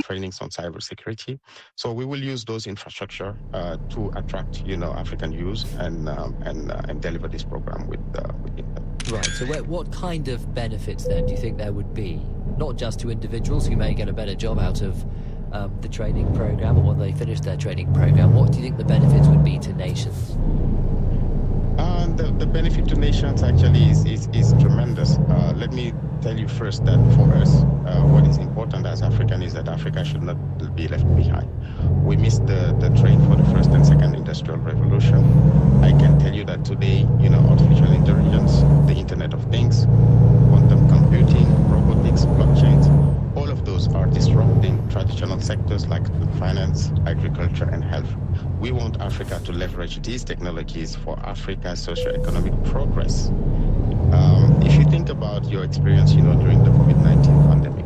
trainings on cybersecurity. So we will use those infrastructure to attract, African youth and deliver this program with Intel. Right. So what kind of benefits then do you think there would be, not just to individuals who may get a better job out of the training program, or when they finish their training program? What do you think the benefits would be to nations? The benefit to nations actually is tremendous. Let me tell you first that for us, what is important as African is that Africa should not be left behind. We missed the train for the first and second industrial revolution. I can tell you that today, artificial intelligence, the Internet of Things, quantum computing, robotics, blockchains, all of those are disrupting traditional sectors like finance, agriculture, and health. We want Africa to leverage these technologies for Africa's socio-economic progress. If you think about your experience, during the COVID-19 pandemic,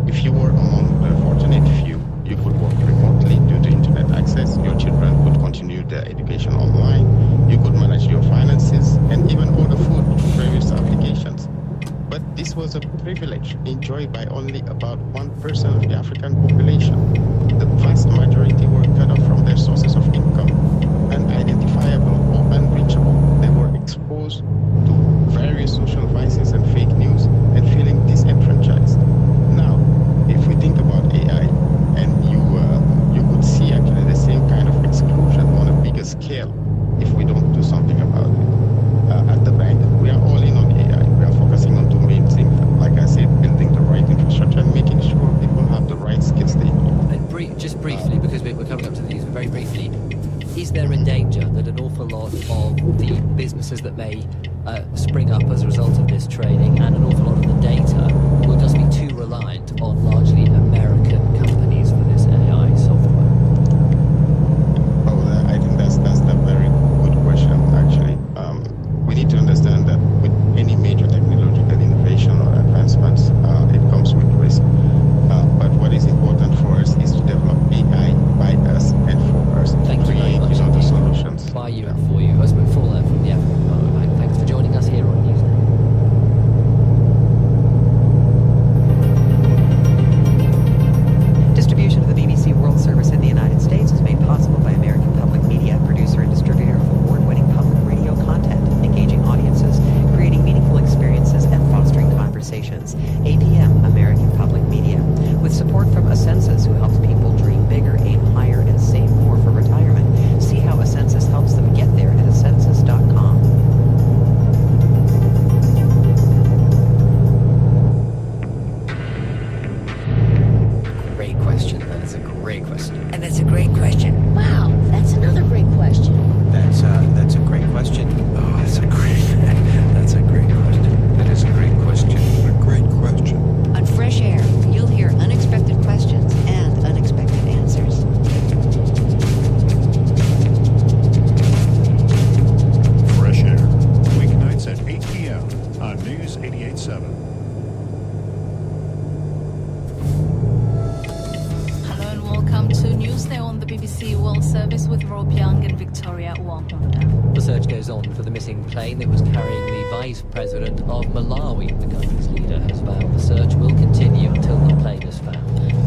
if you were among the fortunate few, you could work remotely due to internet access. Your children could continue their education online. You could manage your finances and even order food through various applications. But this was a privilege enjoyed by only about 1% of the African population. The vast majority were cut off from their sources of income, unidentifiable or unreachable. They were exposed to various social vices and fake news and feeling disenfranchised. Now, if we think about AI, and you could see actually the same kind of exclusion on a bigger scale if we don't do something about it. At the bank, we are all in on AI. We are focusing on two main things. Like I said, building the right infrastructure and making sure people have the right skills they need. And just briefly, because we're coming up to these, very briefly, is there a danger that an awful lot of the businesses that may spring up as a result of this training and an awful lot of the data will just be too reliant on largely American companies for this AI software? I think that's a very good question, actually. We need to understand that with any major technological innovation or advancements, it comes with risk. But what is important for us is to develop AI by us and for us to create, the solutions. By you and for you. As Fuller from the African Parliament. Thanks for joining us here on Newsday. Distribution of the BBC World Service in the United States is made possible by American Public Media, producer and distributor of award-winning public radio content, engaging audiences, creating meaningful experiences, and fostering conversations. APM, American Public Media, with support from Ascensus, who helps people dream bigger, aim higher, and save more for retirement. See how Ascensus helps them get there at ascensus.com. Great question. That is a great question. And that's a great question. Wow, that's another great question. That's a great question. Oh, that's a great question. That is a great question. A great question. On Fresh Air, you'll hear unexpected questions and unexpected answers. Fresh Air, weeknights at 8 p.m. on News 88.7. Hello and welcome to Newsday on the BBC World Service with Rob Young and Victoria Wamponda. The search goes on for the missing plane that was carrying the Vice President of Malawi. The country's leader has vowed the search will continue until the plane is found.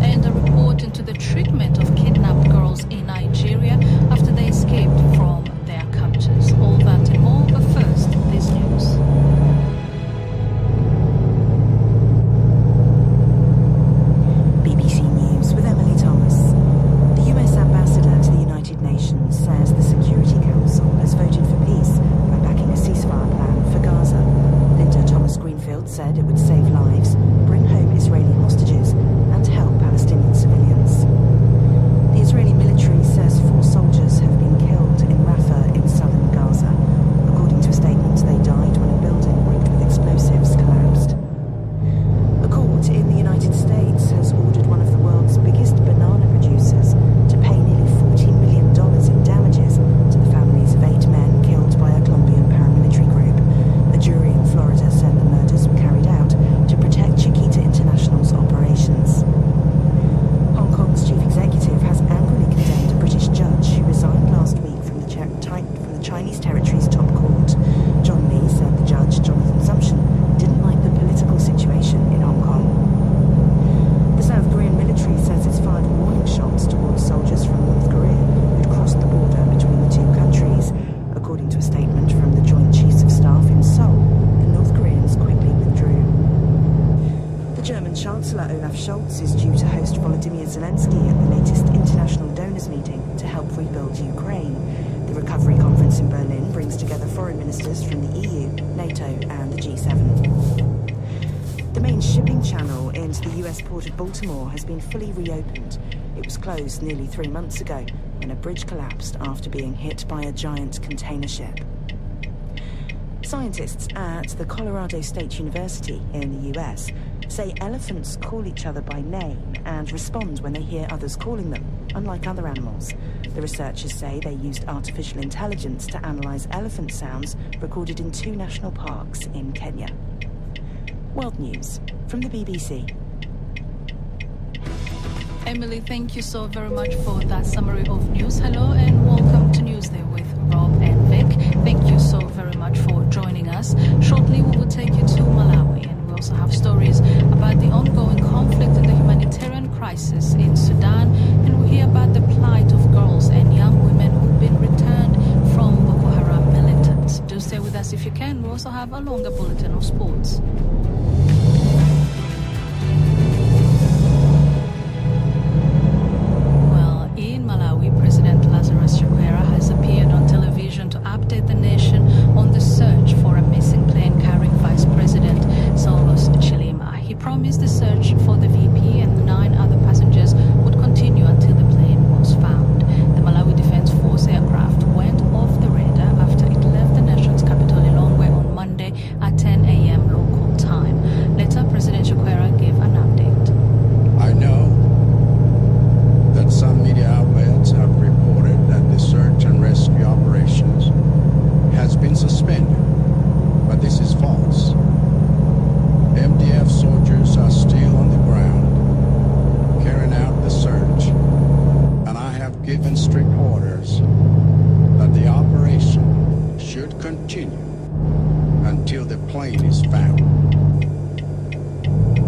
And a report into the treatment of kidnapped girls in Nigeria after they escaped from their captors. All that and more, but first, this news. BBC News with Emily Thomas. The US ambassador to the United Nations says the Security Council has voted for peace by backing a ceasefire plan for Gaza. Linda Thomas-Greenfield said it would save lives, bring home Israeli hostages, and help Palestinian civilians. The Israeli military says 4 soldiers have been killed in Rafah in southern Gaza. According to a statement, they died when a building rigged with explosives collapsed. A court in the United States has ordered one of the world's biggest banana producers to pay nearly $14 million in damages to the families of 8 men killed by a Colombian paramilitary group. A jury in Florida said the murders were carried out Scholz is due to host Volodymyr Zelensky at the latest international donors meeting to help rebuild Ukraine. The recovery conference in Berlin brings together foreign ministers from the EU, NATO and the G7. The main shipping channel into the US port of Baltimore has been fully reopened. It was closed nearly 3 months ago when a bridge collapsed after being hit by a giant container ship. Scientists at the Colorado State University in the US say elephants call each other by name and respond when they hear others calling them, unlike other animals. The researchers say they used artificial intelligence to analyze elephant sounds recorded in 2 national parks in Kenya. World News from the BBC. Emily, thank you so very much for that summary of news. Hello and welcome to Newsday with Rob and Vic. Thank you so very much for joining us. Shortly we will take you to Malawi, and we also have stories about the ongoing conflict and the humanitarian crisis in Sudan, and we'll hear about the plight of girls and young women who've been returned from Boko Haram militants. Do stay with us if you can. We also have a longer bulletin of sports. President Lazarus Chakwera has appeared on television to update the nation on the search for a missing plane carrying Vice President Saulos Chilima. He promised the search for the VP and 9 other passengers would continue until the plane was found. The Malawi Defense Force aircraft went off the radar after it left the nation's capital Lilongwe on Monday at 10 a.m. local time. Later, President Chakwera gave an update. I know that some media outlets have reported that the search and rescue operations has been suspended, but this is false. MDF soldiers are still on the ground carrying out the search, and I have given strict orders that the operation should continue until the plane is found.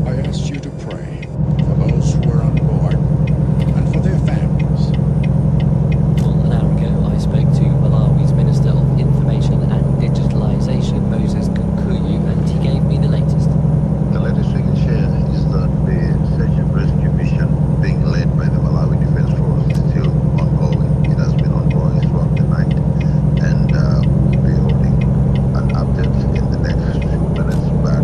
I ask you to pray for those who are on board and for their families. Well, an hour ago, I spoke to Malawi's Minister of Information and Digitalization, Moses Kukuyu, and he gave me the latest. The latest we can share is that the search and rescue mission being led by the Malawi Defense Force is still ongoing. It has been ongoing throughout the night, and we'll be holding an update in the next few minutes. But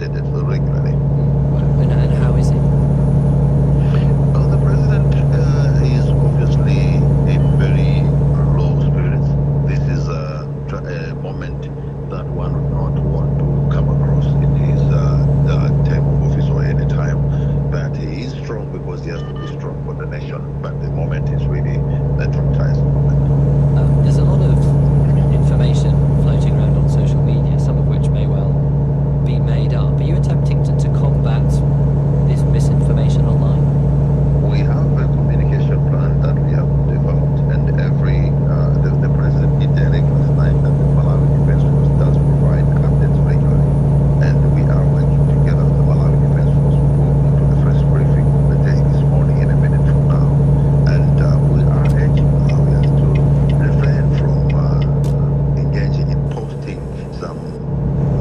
updated regularly. And how is it? Well, the president is obviously in very low spirits. This is a moment that one would not want to come across in his term of office or any time. But he is strong because he has to be strong for the nation. But the moment is really the traumatizing moment. There's a lot of information floating around on social media, some of which may well be made up. Are you attempting to combat this misinformation online? We have a communication plan that we have developed, and the president did direct last night that the Malawi Defense Force does provide updates regularly, and we are working together with the Malawi Defense Force. We will go into the first briefing of the day this morning in a minute from now, and we are urging Malawians to refrain from engaging in posting some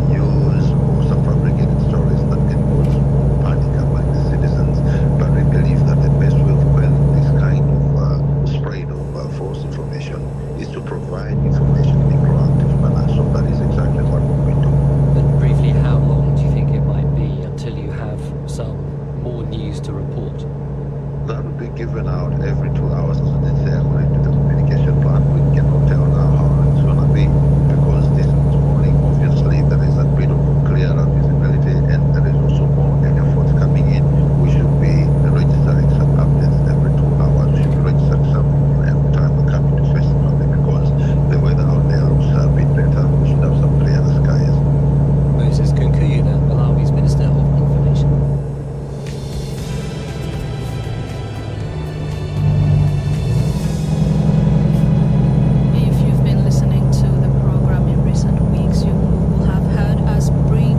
news or some fabricated stories that can cause more panic among the citizens. But we believe that the best way of quelling this kind of spread of false information is to provide information in a proactive manner. So that is exactly what we do. But briefly, how long do you think it might be until you have some more news to report? That will be given out every 2 hours, as they say, according to the communication plan. We cannot tell now how long it's going to be, because this morning, obviously, there is a bit of clearer visibility, and there is also more effort coming in. We should be registering some updates every 2 hours. We should be registering some every time we come into face public, because the weather out there looks a bit better. We should have some clearer skies. Moses Kunkuyuna, Malawi's Minister of Information. If you've been listening to the program in recent weeks, you will have heard us bring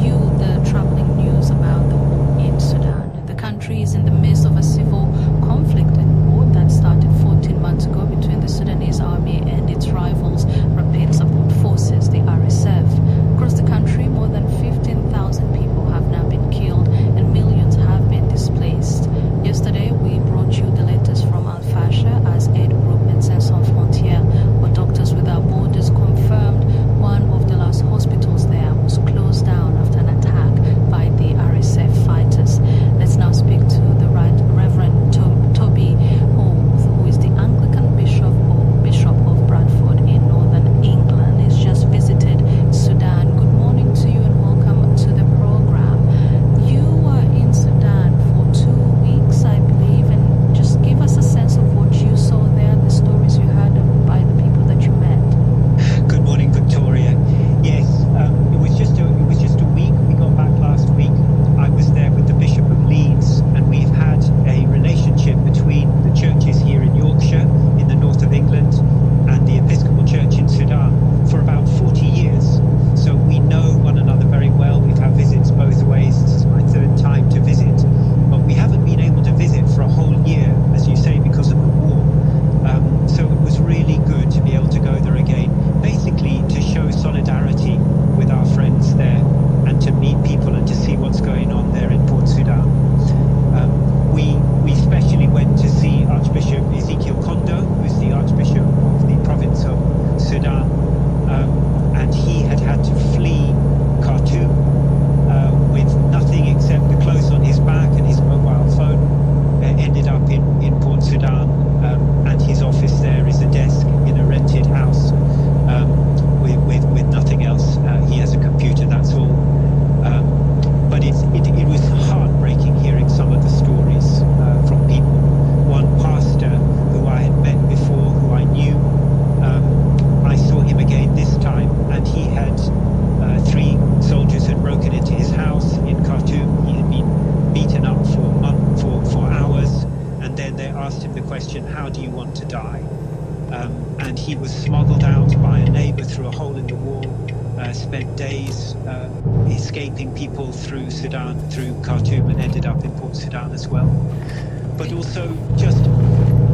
you the troubling news about the war in Sudan. The country is in the midst of a civil conflict and war that started 14 months ago between the Sudanese army and its rivals, Rapid Support Forces, the RSF. Across the country, more than 15,000 people have now been killed and millions have been displaced. Yesterday, we brought you the latest from Al Fasher as aid group Médecins Sans Frontières, where Doctors Without Borders confirmed one of the last hospitals there was closed down after an attack by the RSF fighters. Let's now speak to the Right Reverend Toby Holmes, who is the Anglican Bishop of Bradford in northern England. He's just visited Sudan. Good morning to you and welcome to the program. You were in Sudan for 2 weeks, I believe, and just give us a sense of what you saw there, the stories you heard by the people that you met. Good morning, Victoria. Yes, it was just a week. We got back last week. I was there with the Bishop of Leeds, and we've had a relationship between the churches here in Yorkshire, in the north of England, and the Episcopal Church in Sudan for about 40 years. So we know one another very well. We've had visits both ways. This is my third time to visit, but we haven't been able to visit for a whole year, as you say, because of the war. So it was really good to be able to go there again, basically to show solidarity with our friends there and to meet people and to see what's going on there in Port Sudan. We especially went to see Archbishop Ezekiel Kondo, who's the Archbishop of the province of Sudan, and he had to flee Khartoum with nothing except the clothes on his back and his mobile phone. Ended up in Port Sudan, and his office there is a desk in a rented house with nothing else. He has a computer, that's all. But it was heartbreaking hearing some of the stories from people. One pastor who I had met before, who I knew, I saw him again this time, and he had 3 soldiers had broken into his house in Khartoum. He had been beaten up for hours, and then they asked him the question, how do you want to die? And he was smuggled out by a neighbor through a hole in the wall, spent days escaping people through Sudan, through Khartoum, and ended up in Port Sudan as well. But also just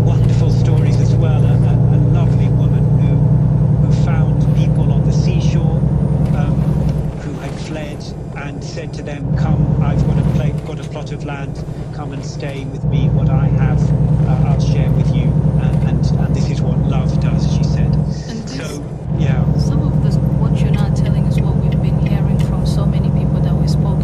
wonderful stories as well. A lovely woman who found people on the seashore who had fled and said to them, come, I've got a plot of land, come and stay with me. What I have, I'll share with you. And this is what love does, she said. And this, so, yeah. Some of what you're now telling is what we've been hearing from so many people that we spoke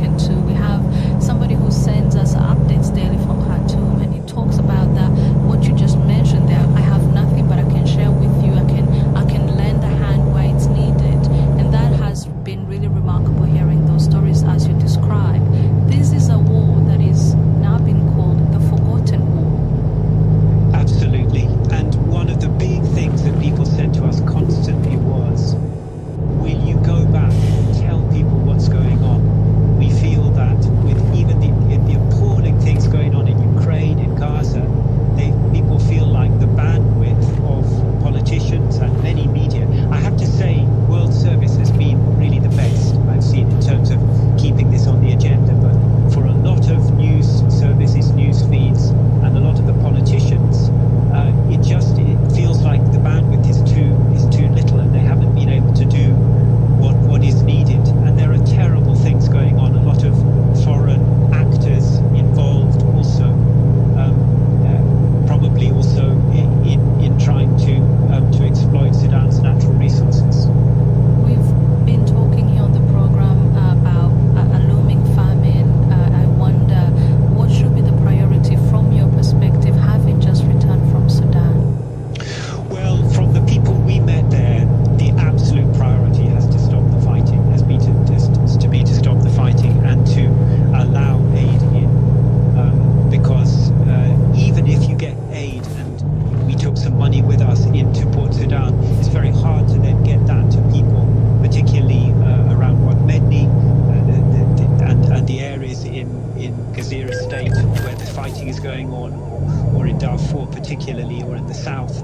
particularly, or in the south.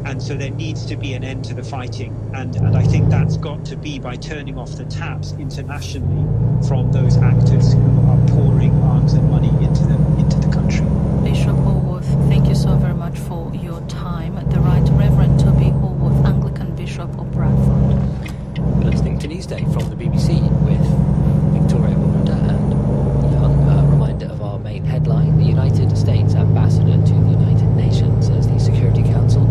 And so there needs to be an end to the fighting, and I think that's got to be by turning off the taps internationally from those actors who are pouring arms and money into the country. Bishop Haworth, thank you so very much for your time. The Right Reverend Toby Haworth, Anglican Bishop of Bradford. You're listening to Newsday from the BBC with Victoria Wanda and Young. A reminder of our main headline: the United States ambassador to the United Nations says the Security Council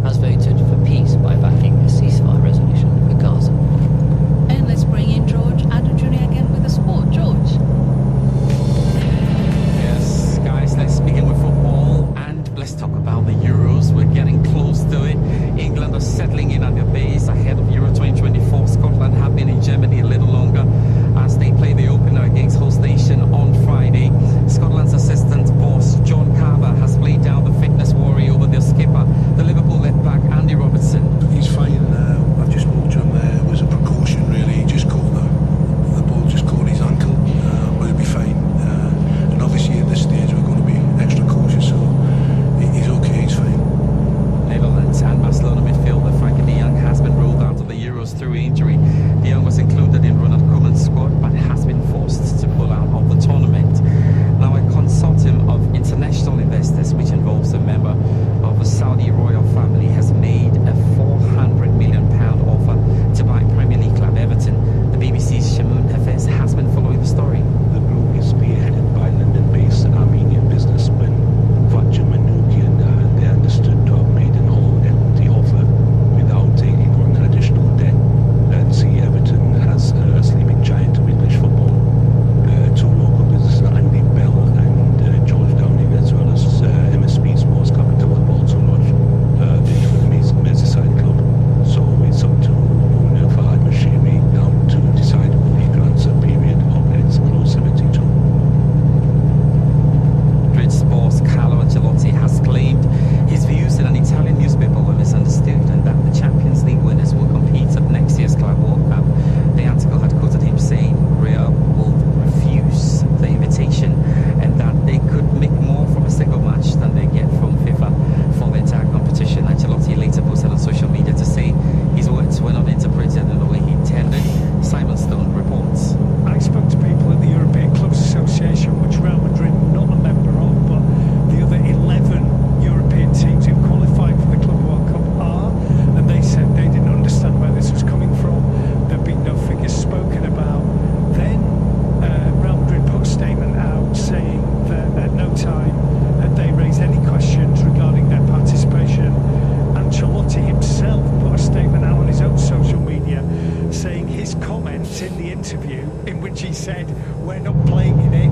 has voted for peace by backing a ceasefire resolution for Gaza. And let's bring in George Addo Jr. again with the sport. George. Yes, guys, let's begin with football and let's talk about the Euros. We're getting close to it. England are settling in at their base ahead of Euro 2024. Scotland have been in Germany a little longer as they play the opener against host nation on Friday. Scotland's assistant boss, John Carver, has laid down the fitness worry over their skipper, the Liverpool left-back Andy Robertson. He's fine. I've just spoke to him. It was a precaution, really. He just caught the ball just caught his ankle, but he'll be fine. And obviously at this stage we're going to be extra cautious, so he's okay, he's fine. Netherlands and Barcelona midfielder Frankie de Jong has been ruled out of the Euros through injury. De Jong was included in Ronald Koeman's squad, but has been forced to pull out of the tournament. Now, a consortium of international investors, which involves a member of the Saudi royal family, has made a £400 million offer to buy Premier League club Everton. The BBC's Shamoun Hafez has been following the story. The group is spearheaded by London-based Armenian businessman Vatcha Manoukian. They understood to have made an all-equity offer without taking on additional debt and see Everton as a sleeping giant of English football. Two local businesses, Andy Bell and George Downing, as well as MSP Sports Capital, have also launched bid for the Merseyside club. So it's up to owner Fahad Mashiri now to decide who he grants a period of exclusivity to. Madrid's boss Carlo Ancelotti has claimed his views in an Italian newspaper were misunderstood and that the Champions League winners will compete at next year's Club World Cup. The article had quoted him saying Real will refuse the invitation and that they could make more from a single match than they get from FIFA for the entire competition. Ancelotti later posted on social media to say his words were not interpreted in the way he intended. Simon Stone reports. I spoke to people at the European Clubs Association, which Real Madrid are not a member of, but the other 11 European teams who qualified for the Club World Cup are, and they said they didn't understand where this was coming from. There'd been no figures spoken about. Then Real Madrid put a statement out saying that at no time had they raised any questions regarding their participation. Ancelotti himself put a statement out on his own social media saying his comments in the interview, in which he said, "We're not playing in it,"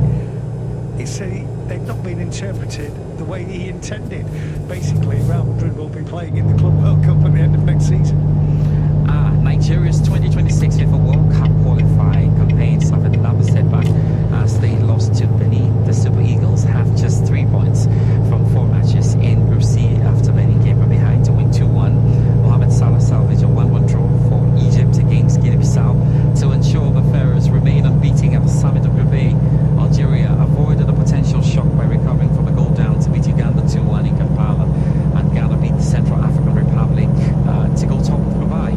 he said they've not been interpreted the way he intended. Basically, Real Madrid will be playing in the Club World Cup at the end of next season. Nigeria's 2026 FIFA World Cup qualifying campaign suffered another setback as they lost to Benin. The Super Eagles have just 3 points from 4 matches in Group C after Benin came from behind to win 2-1. Mohamed Salah salvaged a 1-1 draw for Egypt against Guinea-Bissau to ensure the Pharaohs remain unbeaten at the summit of Group A. Algeria avoided a potential shock by recovering from a goal down to beat Uganda 2-1 in Kampala, and Ghana beat the Central African Republic to go top of Group I.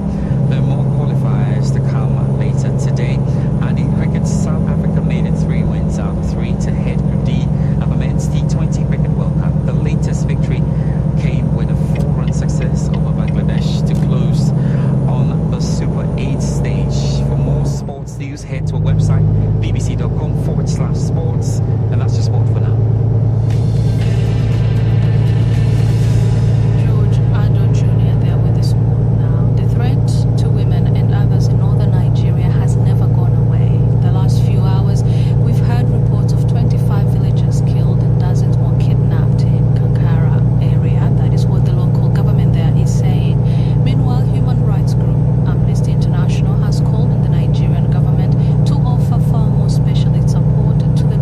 There are more qualifiers to come later today. And in cricket, South Africa made it 3 wins out of 3 to head Group D at the Men's T20 Cricket World Cup. The latest victory came with a 4-run success over Bangladesh to close on the Super 8 stage. For more sports news, head to our website, bbc.com/sports. And that's just sport for now. George Addo Jr. there with the sport now. The threat to women and others in northern Nigeria has never gone away. The last few hours, we've heard reports of 25 villagers killed and dozens more kidnapped in Kankara area. That is what the local government there is saying. Meanwhile, human rights group Amnesty International has called on the Nigerian government to offer far more specialist support to the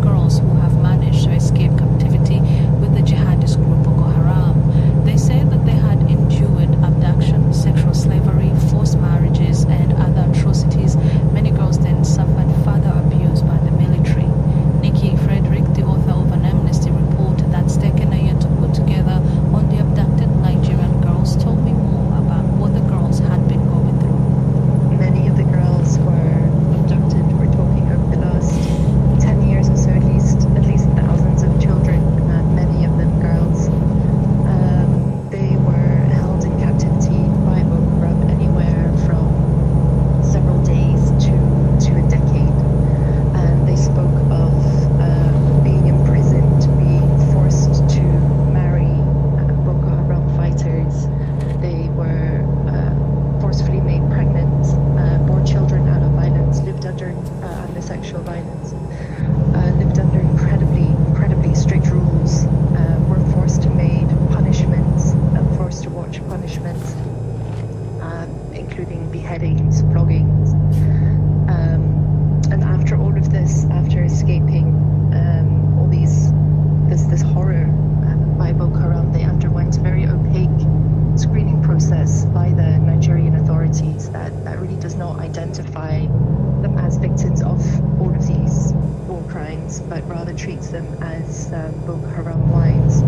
as victims of all of these war crimes, but rather treats them as Boko Haram wives.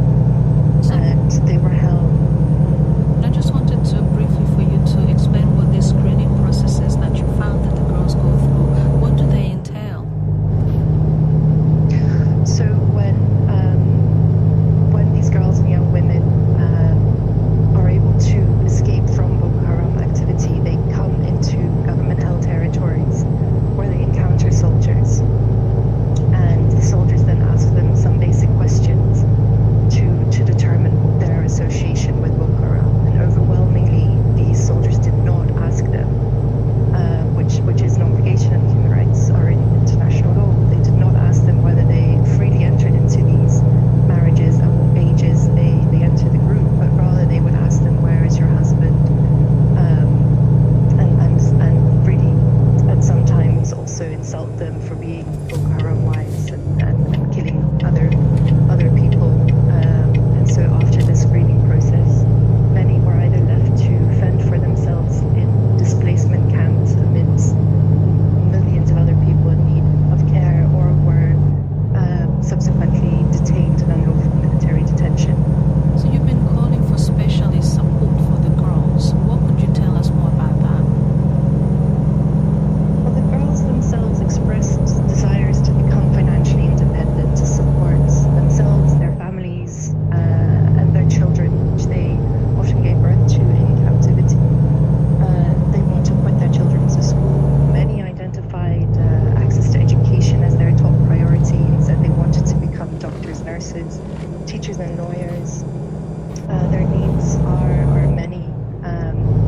And they were held. I just wanted to briefly for you to explain what these screening processes that you found that the girls go through, what do they entail? So when these girls and young women are able to escape from Boko Haram activity, they come into government-held territories where they encounter soldiers, and the soldiers then ask them some basic questions to determine their association with Boko Haram. And overwhelmingly, these soldiers did not ask them, which is an obligation of human rights or in international law. They did not ask them whether they freely entered into these marriages and what ages they entered the group, but rather they would ask them, where is your husband? And really, and sometimes also insult them for being Boko Haram wives and killing other people. And so after the screening process, many were either left to fend for themselves in displacement camps amidst millions of other people in need of care, or were subsequently detained in unlawful military detention. So you've been calling for specialist support for the girls. What could you tell us more about that? Well, the girls themselves expressed desires to become financially independent, to support themselves, their families, and their children, which they often gave birth to in captivity. They want to put their children to school. Many identified access to education as their top priority and said they wanted to become doctors, nurses, teachers and lawyers. Their needs are many.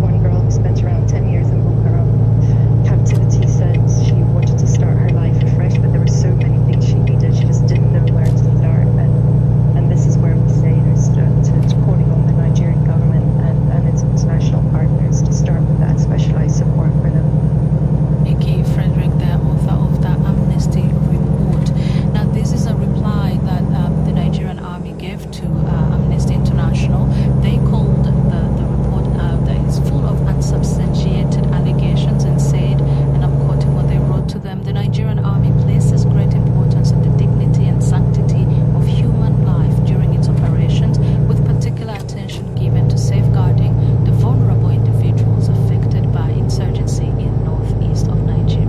One girl who spent around 10 years in Boko Haram captivity said she wanted to start her life afresh, but there were so many things she needed, she just didn't know where to start. And this is where we say to calling on the Nigerian government and its international partners to start with that specialized support for them. Nikki Frederick, the author of the Amnesty report. Now, this is a reply that the Nigerian army gave to Amnesty International. They called the report that it's full of unsubstantiated allegations and said, and I'm quoting what they wrote to them, the Nigerian army places great importance on the dignity and sanctity of human life during its operations, with particular attention given to safeguarding the vulnerable individuals affected by insurgency in northeast of Nigeria.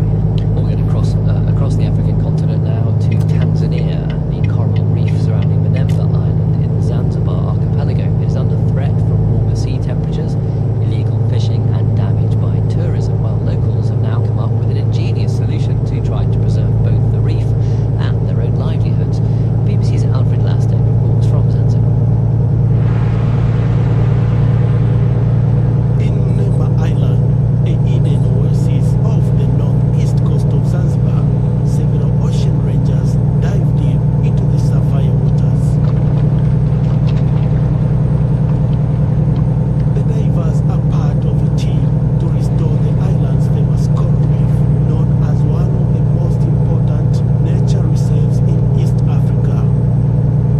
We'll get across the African continent now to Tanzania. The coral reef surrounding Menemba Island in the Zanzibar archipelago is under threat from warmer sea temperatures, illegal fishing and damage by tourism, while locals have now come up with an ingenious solution to try to preserve both the reef and their own livelihoods. BBC's Alfred Lastek reports from Zanzibar. In Menemba Island, a hidden oasis off the northeast coast of Zanzibar, several ocean rangers dive deep into the sapphire waters. The divers are part of a team to restore the island's famous coral reef, known as one of the most important nature reserves in East Africa.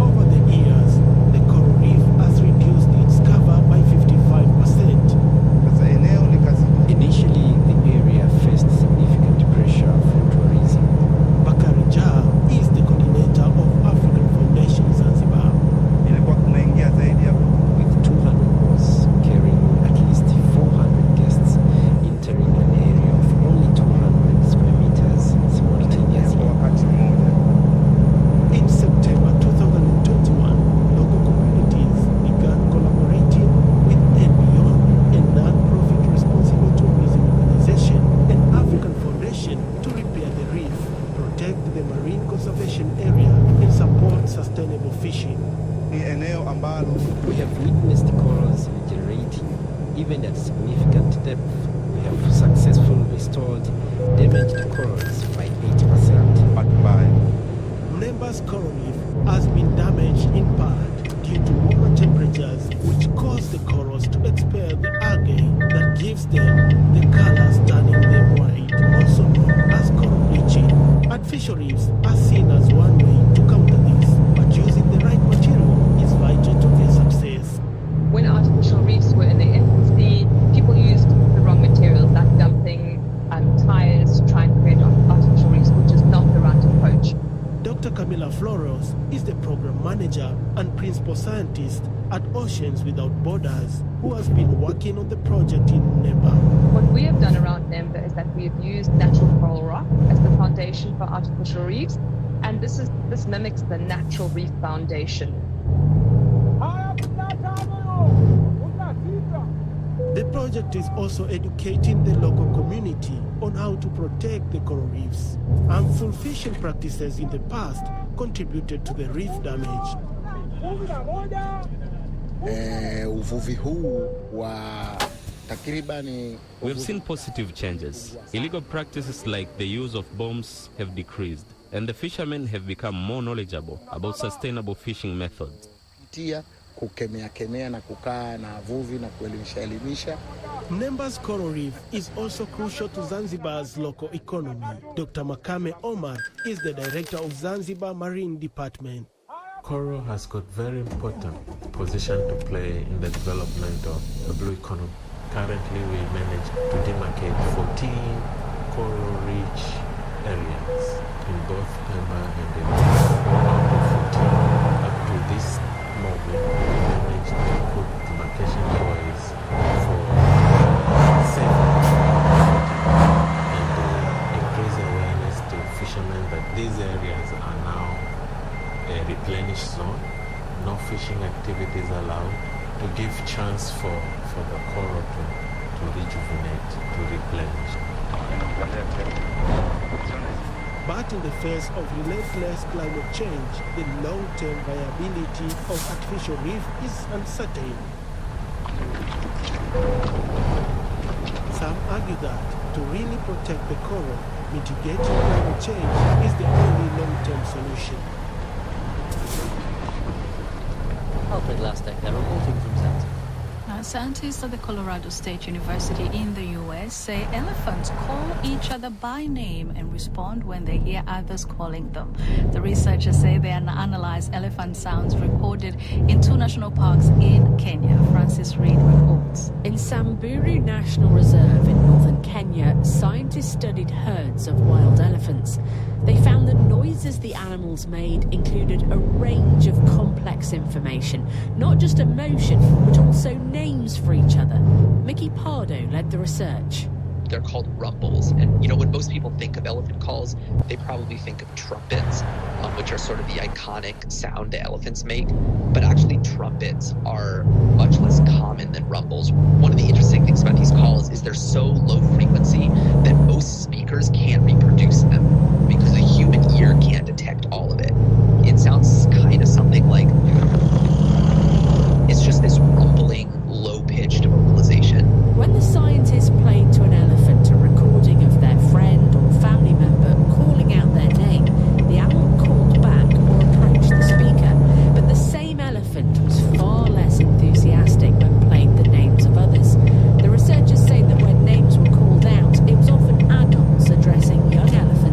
Over the years, the coral reef has reduced its cover by 55%. Initially, the area faced significant pressure from tourism. Bakari Jah is the coordinator of African Foundation Zanzibar. With 200 boats carrying at least 400 guests entering an area of only 200 square meters simultaneously. In September 2021, local communities began collaborating with NBON, a non-profit responsible tourism organization, and African Foundation to repair the reef, protect the marine conservation area, and support sustainable fishing. We have witnessed corals regenerating, even at significant depth. We have successfully restored damaged corals by 80%. Menemba's coral reef has been damaged in part due to warmer temperatures, which cause the corals to expel the algae that gives them the colors turning them white, also known as coral bleaching. Artificial reefs are seen as one way to counter this, but using the right material is vital to their success. When artificial reefs were in their infancy, people used the wrong materials like dumping tires to try and create Floros is the program manager and principal scientist at Oceans Without Borders, who has been working on the project in Nemba. What we have done around Nemba is that we have used natural coral rock as the foundation for artificial reefs, and this mimics the natural reef foundation. The project is also educating the local community on how to protect the coral reefs. Harmful fishing practices in the past contributed to the reef damage. Uvuvi huu wa takribani We have seen positive changes. Illegal practices like the use of bombs have decreased, and the fishermen have become more knowledgeable about sustainable fishing methods. Kukemea na kukaa na wavuvi na kuelimisha. Nemba's coral reef is also crucial to Zanzibar's local economy. Dr. Makame Omar is the director of Zanzibar Marine Department. Coral has got very important position to play in the development of the blue economy. Currently, we manage to demarcate 14 coral-rich areas in both Pemba and Unguja. Out of 14, up to this moment, we managed to put demarcation buoys for 7 and increase awareness to fishermen that these areas are now a replenished zone. No fishing activities allowed, to give chance for the coral to rejuvenate, to replenish. But in the face of relentless climate change, the long-term viability of artificial reef is uncertain. Some argue that to really protect the coral, mitigating climate change is the only long-term solution. Alfred Lastek there, reporting from Zanzibar. Scientists at the Colorado State University in the U.S. say elephants call each other by name and respond when they hear others calling them. The researchers say they analyzed elephant sounds recorded in 2 national parks in Kenya. Francis Reid reports. In Samburu National Reserve in northern Kenya, scientists studied herds of wild elephants. They found the noises the animals made included a range of complex information, not just emotion, but also names for each other. Mickey Pardo led the research. They're called rumbles. And, when most people think of elephant calls, they probably think of trumpets, which are sort of the iconic sound that elephants make. But actually, trumpets are much less common than rumbles. One of the interesting things about these calls is they're so low frequency that most speakers can't reproduce them because the human ear can't detect all of it. It sounds kind of something like... It's just this rumbling, low-pitched vocalization. When the scientists played to an elephant a recording of their friend or family member calling out their name, the animal called back or approached the speaker. But the same elephant was far less enthusiastic when played the names of others. The researchers say that when names were called out, it was often adults addressing young elephants.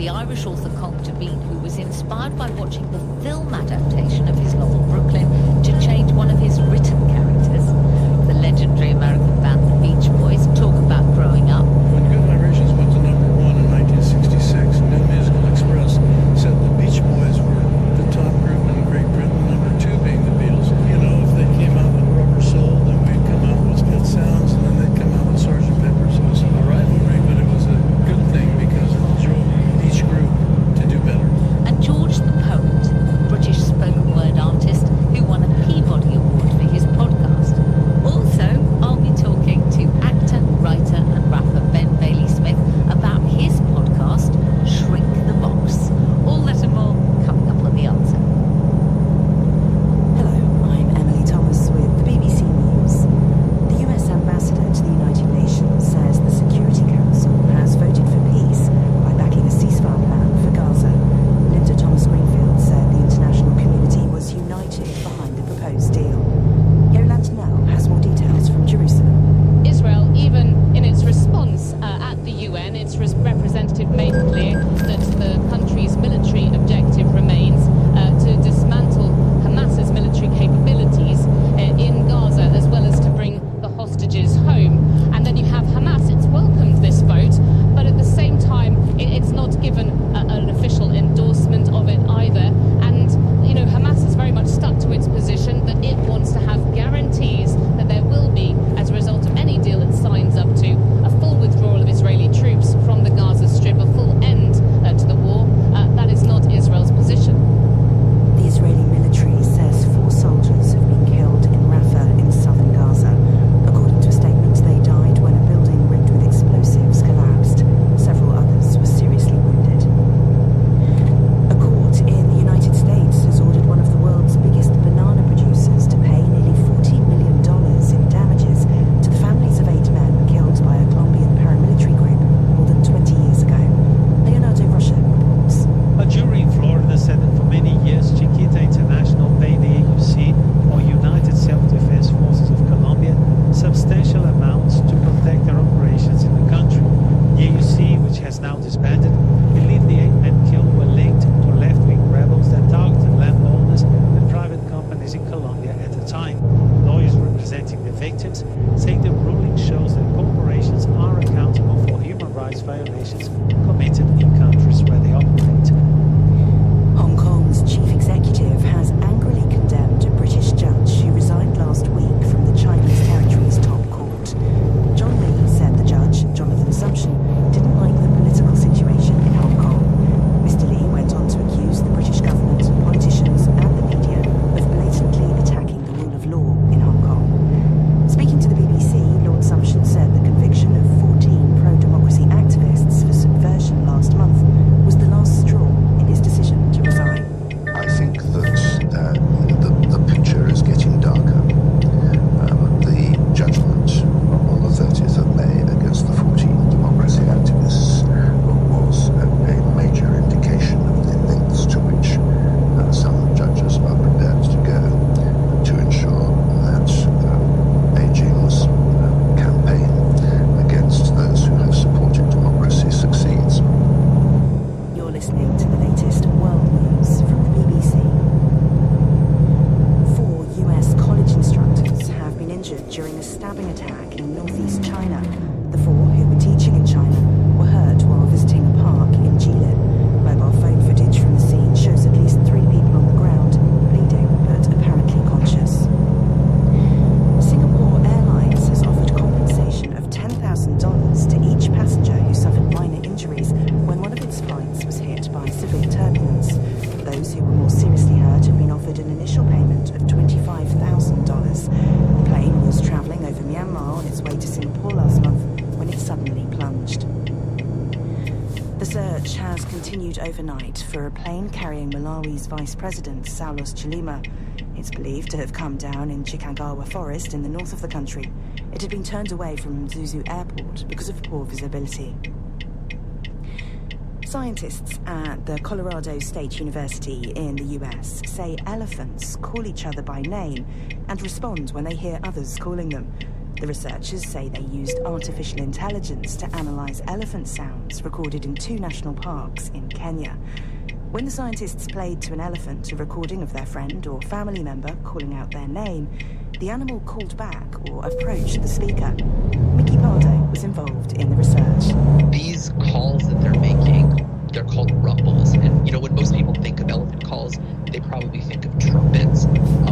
the Irish author Colm Tóibín, who was inspired by watching the film adaptation of his novel Brooklyn to change one of his written characters. The legendary American band The Beach Boys talk about growing up. When Good Vibrations went to number 1 in 1966, New Musical Express said the Beach Boys were the top group in Great Britain, number 2 being the Beatles. You know, if they came out with Rubber Soul, then we'd come out with Pet Sounds, and then they'd come out with Sgt. Pepper. So it was a rivalry, but it was a good thing because it drove each group to do better. And George the Poet, British spoken word artist who won a Peabody Award for his podcast. Also, I'll be talking to actor, writer and rapper Ben Bailey-Smith about his podcast, Shrink the Box. All that and more coming up on The Answer. Hello, I'm Emily Thomas with the BBC News. The US ambassador to the United Nations says the Security Council has voted for peace by backing a ceasefire plan for Gaza. Linda Thomas-Greenfield said the international community was united behind the proposed deal. Yolanda Nell has more details from Jerusalem. Israel, even in its response at the UN, its representative made clear that the country's military objective remains to dismantle Hamas's military capabilities in Gaza, as well as to bring the hostages home. And then you have Hamas. It's welcomed this vote, but at the same time, it's not given an official endorsement of it either. And, you know, Hamas has very much stuck to its position that it wants to have guarantees that there will be, as a result of any deal it signs up to, a full withdrawal of Israeli troops from the Gaza Strip, a full end to the war. That is not Israel's position. The Israeli military says 4 soldiers have been killed in Rafah in southern Gaza. According to a statement, they died when a building rigged with explosives collapsed. Several others were seriously wounded. A court in the United States has ordered one of the world's biggest banana producers to pay nearly $14 million in damages to the families of 8 men killed by a Colombian paramilitary group more than 20 years ago. Leonardo Rocha reports. A jury in Florida said that for many years, Chiquita International paid the AUC, or United Self-Defense Forces of Colombia, substantial amounts to protect their operations in the country. The AUC, which has now disbanded, believed the 8 men killed were linked to left-wing rebels that targeted landowners and private companies in Colombia at the time. Lawyers representing the victims say the ruling shows that corporations are accountable for human rights violations committed in countries where they operate. Hong Kong's chief executive has angrily condemned a British judge who resigned last week from the Chinese territory's top court. John Lee said the judge, Jonathan Sumption, didn't like the political situation in Hong Kong. Mr. Lee went on to accuse the British government, politicians and the media of blatantly attacking the rule of law in Hong Kong. Speaking to the BBC, Lord Sumption said the conviction of 14 pro-democracy activists for subversion last month was the last straw in his decision to resign. I think that the picture is getting darker. The judgment on the 30th of May against the 14 democracy activists was a major indication of the lengths to which some judges are prepared to go to ensure that Beijing's campaign against those who have supported democracy succeeds. You're listening to the latest world news from the BBC. 4 US college instructors have been injured during a stabbing attack in northeast China. The 4 who were teaching in China were hurt while visiting a park in Jilin. Mobile phone footage from the scene shows at least 3 people on the ground, bleeding but apparently conscious. Singapore Airlines has offered compensation of $10,000 to each passenger who suffered minor injuries when one of its flights was hit by severe turbulence. Those who were more seriously hurt have been offered an initial payment of $25,000. The plane was travelling over Myanmar on its way to Singapore last month when it suddenly plunged. The search has continued overnight for a plane carrying Malawi's Vice President, Saulos Chilima. It's believed to have come down in Chikangawa Forest in the north of the country. It had been turned away from Mzuzu Airport because of poor visibility. Scientists at the Colorado State University in the US say elephants call each other by name and respond when they hear others calling them. The researchers say they used artificial intelligence to analyse elephant sounds recorded in 2 national parks in Kenya. When the scientists played to an elephant a recording of their friend or family member calling out their name, the animal called back or approached the speaker. Mickey Pardo was involved in the research. These calls that they're making, they're called rumbles. And, when most people think of elephant calls, they probably think of trumpets,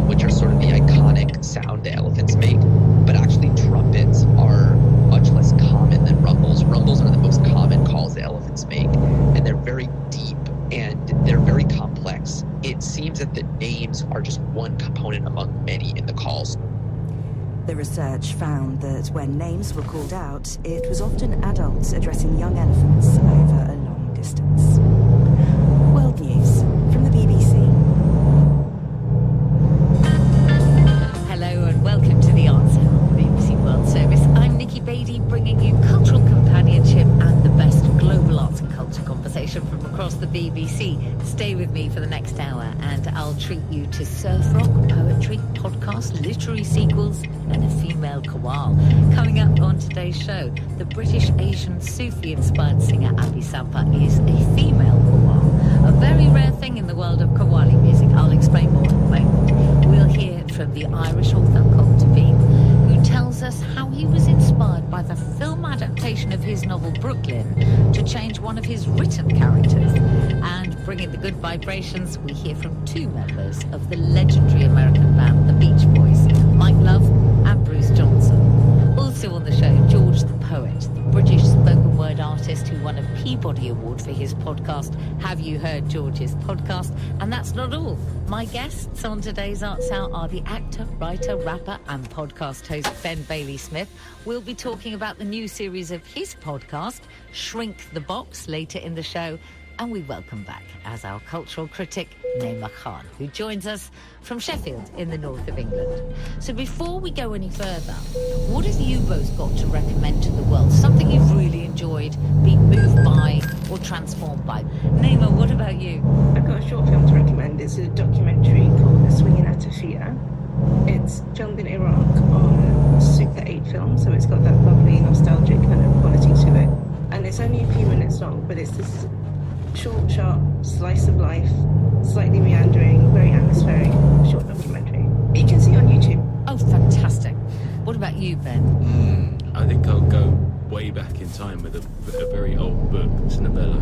which are sort of the iconic sound that elephants make. But actually, trumpets are much less common than rumbles. Rumbles are the most common calls that elephants make, and they're very deep and they're very complex. It seems that the names are just one component among many in the calls. The research found that when names were called out, it was often adults addressing young elephants over a long distance. World News from the BBC. Hello and welcome to the Arts Hour, the BBC World Service. I'm Nikki Beattie, bringing you cultural companionship and the best global arts and culture conversation from across the BBC. Stay with me for the next hour and I'll treat you to surf rock, poetry, podcasts, literary sequels and a female kawal. Coming up on today's show, the British Asian Sufi-inspired singer Abby Sampa is a female kawal. A very rare thing in the world of Qawwali music. I'll explain more in a moment. We'll hear from the Irish author Colm Tóibín, who tells us how he was inspired by the film adaptation of his novel Brooklyn to change one of his written characters. And bringing the good vibrations, we hear from 2 members of the legendary American band The Beach Boys, Mike Love and Bruce Johnson. Also on the show, George the Poet, the British spoken word artist who won a Peabody Award for his podcast, Have You Heard George's Podcast? And that's not all. My guests on today's Arts Hour are the actor, writer, rapper and podcast host Ben Bailey-Smith. We'll be talking about the new series of his podcast, Shrink the Box, later in the show. And we welcome back as our cultural critic, Naima Khan, who joins us from Sheffield in the north of England. So before we go any further, what have you both got to recommend to the world? Something you've really enjoyed, been moved by or transformed by? Naima, what about you? I've got a short film to recommend. It's a documentary called The Swinging Atafia. It's filmed in Iraq on Super 8 film, so it's got that lovely nostalgic kind of quality to it. And it's only a few minutes long, but it's this short, sharp slice of life, slightly meandering, very atmospheric short documentary. You can see it on YouTube. Oh, fantastic. What about you, Ben? I think I'll go way back in time with a very old book. It's a novella.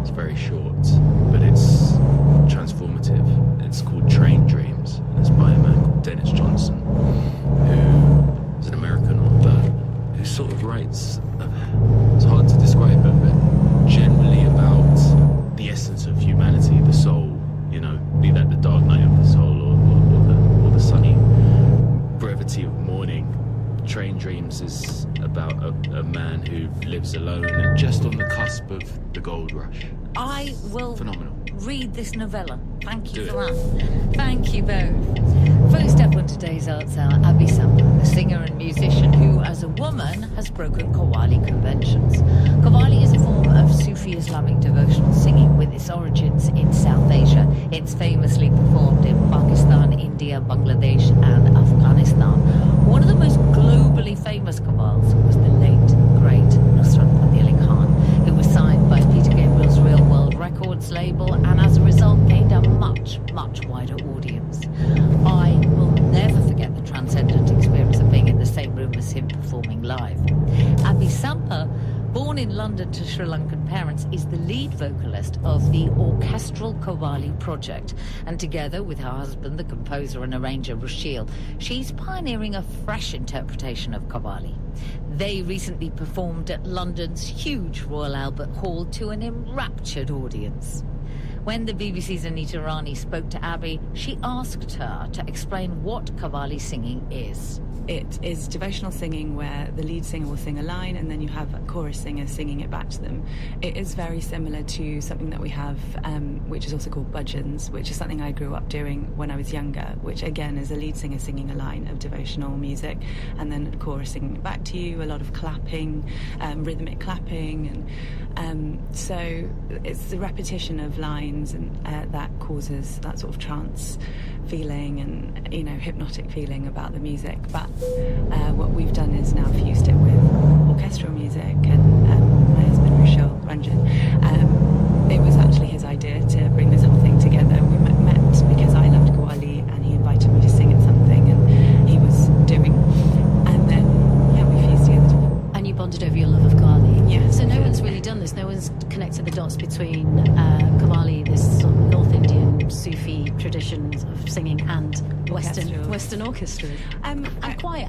It's very short, but it's transformative. It's called Train Dreams, and it's by a man called Dennis Johnson, who is an American author who sort of writes, it's hard to describe it, but generally about the essence of humanity, the soul, be that the dark night of the soul or the sunny brevity of morning. Train Dreams is about a man who lives alone and just on the cusp of the gold rush. I will Phenomenal. Read this novella. Thank you for that. Thank you both. First up on today's Arts Hour, Abby Sampa, a singer and musician who, as a woman, has broken Qawwali conventions. Qawwali is a form of Sufi Islamic devotional singing with its origins in South Asia. It's famously performed in Pakistan, India, Bangladesh and Afghanistan. One of the most globally famous Qawwals was the late, great Nusrat Fateh Ali Khan, who was signed by Peter Gabriel's Real World Records label and as a result gained a much, much wider audience. I will never forget the transcendent experience of being in the same room as him performing live. Abby Sampa, born in London to Sri Lankan parents, is the lead vocalist of the Orchestral Qawwali project. And together with her husband, the composer and arranger Rushil, she's pioneering a fresh interpretation of Qawwali. They recently performed at London's huge Royal Albert Hall to an enraptured audience. When the BBC's Anita Rani spoke to Abby, she asked her to explain what Qawwali singing is. It is devotional singing where the lead singer will sing a line and then you have a chorus singer singing it back to them. It is very similar to something that we have, which is also called bhajans, which is something I grew up doing when I was younger, which again is a lead singer singing a line of devotional music and then a chorus singing it back to you, a lot of clapping, rhythmic clapping. And so it's the repetition of lines vibrations, and that causes that sort of trance feeling and, you know, hypnotic feeling about the music. But what we've done is now fused it with orchestral music, and my husband Rushil Ranjan, it was actually his idea to bring this whole thing together. We met because I loved Qawwali and he invited me to sing at something and he was doing, and then we fused together. And you bonded over your love of Qawwali. Yeah. So no one's really done this. No one's connected the dots between Qawwali, this sort of North Indian Sufi tradition of singing, and Western orchestra. And a choir.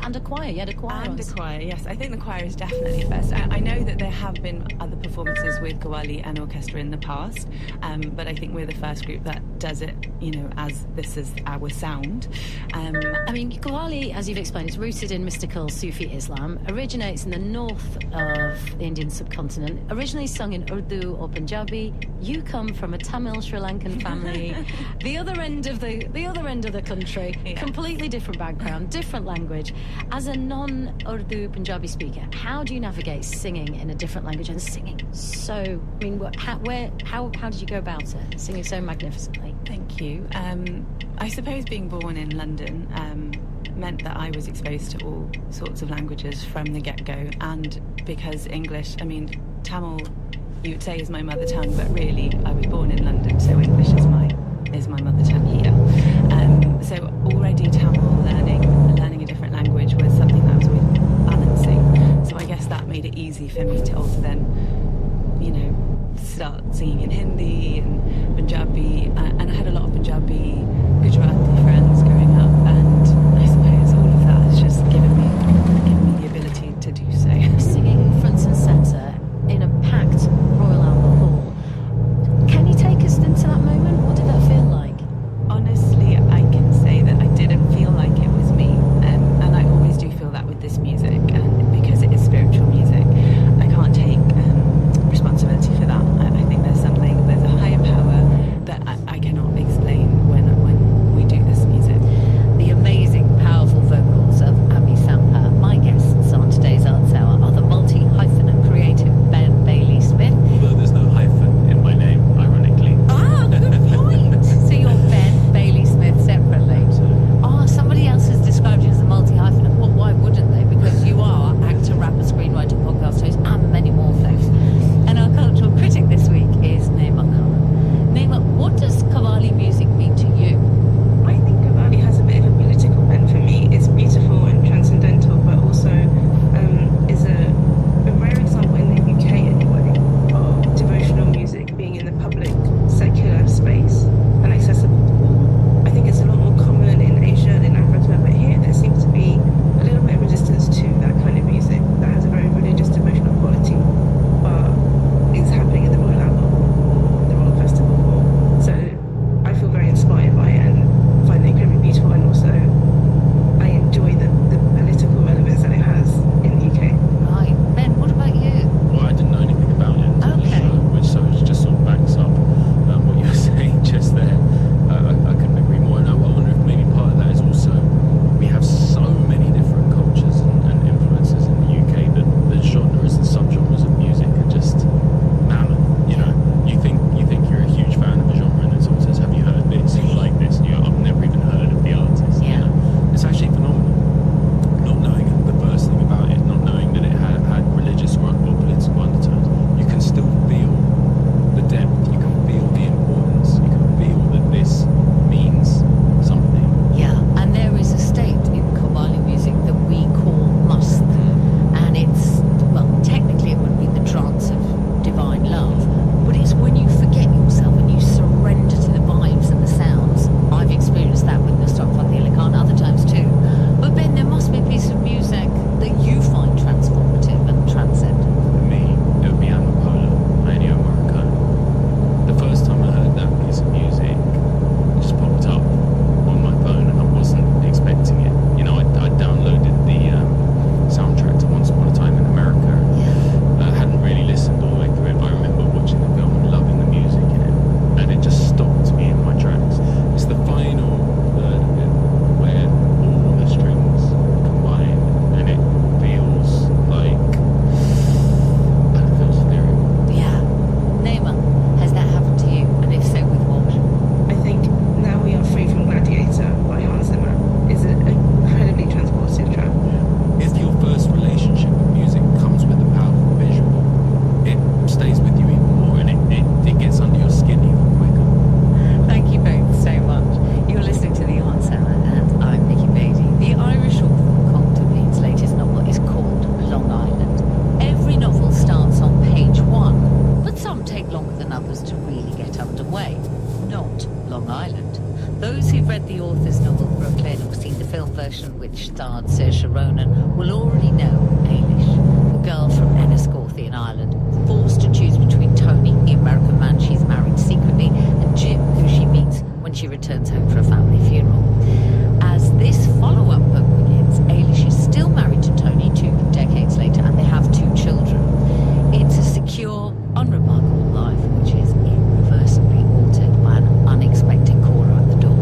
You had a choir. And a choir, yes. I think the choir is definitely first. I know that there have been other performances with Qawwali and orchestra in the past, but I think we're the first group that does it, you know, as this is our sound. I mean, Qawwali, as you've explained, is rooted in mystical Sufi Islam, originates in the north of the Indian subcontinent, originally sung in Urdu or Punjabi. You come from a Tamil Sri Lankan family, the other end of the country, completely different background, different language. As a non-Urdu Punjabi speaker, how do you navigate singing in a different language and singing so? I mean, how did you go about it? Singing so magnificently. Thank you. I suppose being born in London meant that I was exposed to all sorts of languages from the get-go, and because English, I mean, Tamil, you would say is my mother tongue, but really I was born in London, so English is my mother tongue here. So already Tamil, learning a different language was something that I was always balancing. So I guess that made it easy for me to also then, you know, start singing in Hindi and Punjabi, and I had a lot of Punjabi, Gujarati friends growing up, and I suppose all of that has just given me the ability to do so. Singing front and centre in a packed Royal Albert Hall. Can you take us into that moment? What did that feel like? Honestly, I can say that I didn't feel like it was me, and I always do feel that with this music, and because it is spiritual music, I can't take responsibility for that. I think there's a higher power that I cannot explain when and others to really get underway. Not Long Island. Those who've read the author's novel Brooklyn or seen the film version which starred Saoirse Ronan will already know Ailish, a girl from Enniscorthy in Ireland, forced to choose between Tony, the American man she's married secretly, and Jim, who she meets when she returns home for a family funeral. As this follow-up book begins, Ailish is still married to Tony 2 decades later, and they have 2 children. It's a secure, unremarkable life which is irreversibly altered by an unexpected caller at the door.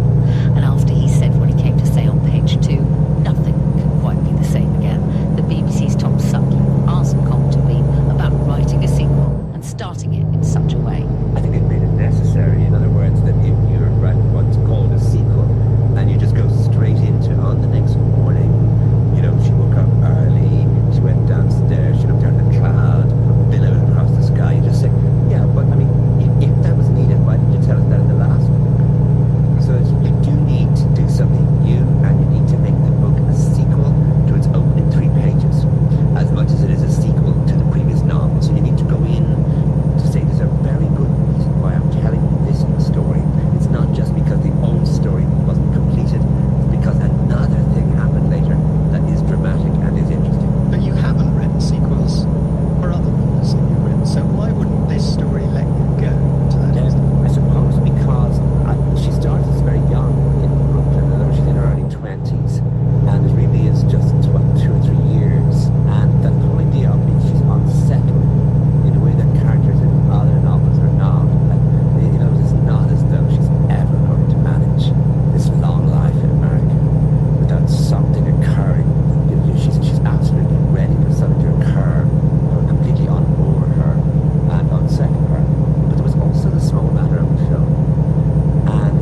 And after he said what he came to say on page 2, nothing can quite be the same again. The BBC's Tom Sutcliffe asked Colm Tóibín about writing a sequel and starting it in such a way. I think it made it necessary, in other words, that if you're writing what's called a sequel, and you just go straight into on the next morning, you know, she woke up early, she went downstairs, she looked out at the cloud, billowed across the sky. You just say, yeah, but I mean, if that was needed, why didn't you tell us that in the last one? So you do need to do something new, and you need to make the book a sequel to its opening 3 pages, as much as it is a sequel to the previous novel. So you need to go in to say there's a very good reason why I'm telling you this story. It's not just because the old story wasn't completed, it's because another thing happened later that is dramatic and is interesting. But you haven't written sequels for other novels that you've written, so why wouldn't this story let you go to that extent? I suppose because she starts very young in Brooklyn, and she's in her early 20s, and it really is just 2 or 3 years, and that whole idea of being she's unsettled in a way that characters in other novels are not. And, you know, it's not as though she's ever going to manage this long life in America without something occurring. You know, she's absolutely ready for something to occur completely unmoor her and unsettle her. But there was also the small matter of the film, and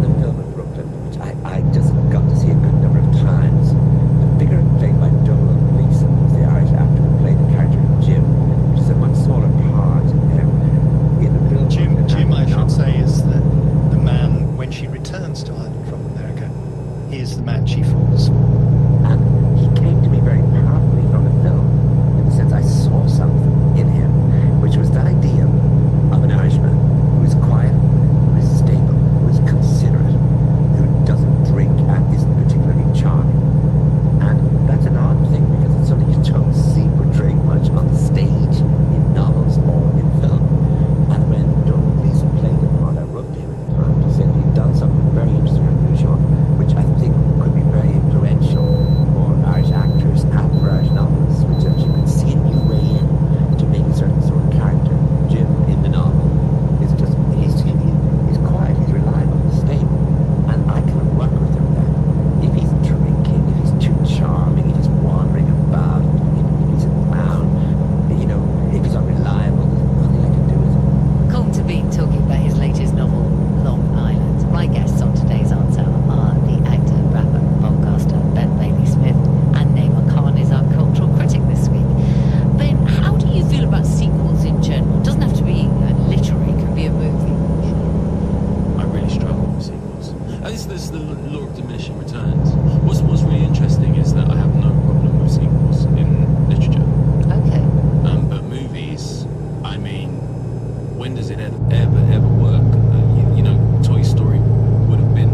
the film in Brooklyn, which I just got to see a good number of times. The figure played by Donald Gleeson, who's the Irish actor who played the character Jim, which is a much smaller part in the film. Jim, I should say, is the man, when she returns to Ireland from America, he is the man she falls for. And he came to me very powerfully from the film, in the sense I saw something in him, which was that idea of an Irishman who is quiet, who is stable, who is considerate, who doesn't drink and isn't particularly charming. And that's an odd thing, because it's something you don't see portrayed much on the stage, in novels or in film. And when Donald Gleeson played the part, I wrote to him at the time to say that he'd done something very interesting and unusual, which I think could be very influential for Irish actors and for Irish novelists, which that you could see a new way in to make a certain sort of character. Jim in the novel is just, he's quiet, he's reliable, he's stable, and I can work with him then. If he's drinking, if he's too charming, if he's wandering about, if he's a clown, you know, if he's unreliable, there's nothing I can do with him. Colm Tóibín talking about his latest novel, Long Island. My guests on today's answer are the actor, rapper, podcaster Ben Bailey-Smith, and Naima Khan is our cultural critic this week. Ben, how do you feel about sequels in general? It doesn't have to be literary, it can be a movie. I really struggle with sequels. There's the law of diminishing returns. What's really interesting is that I have no problem with sequels in literature. Okay. But movies, I mean, when does it ever work? You know, Toy Story would have been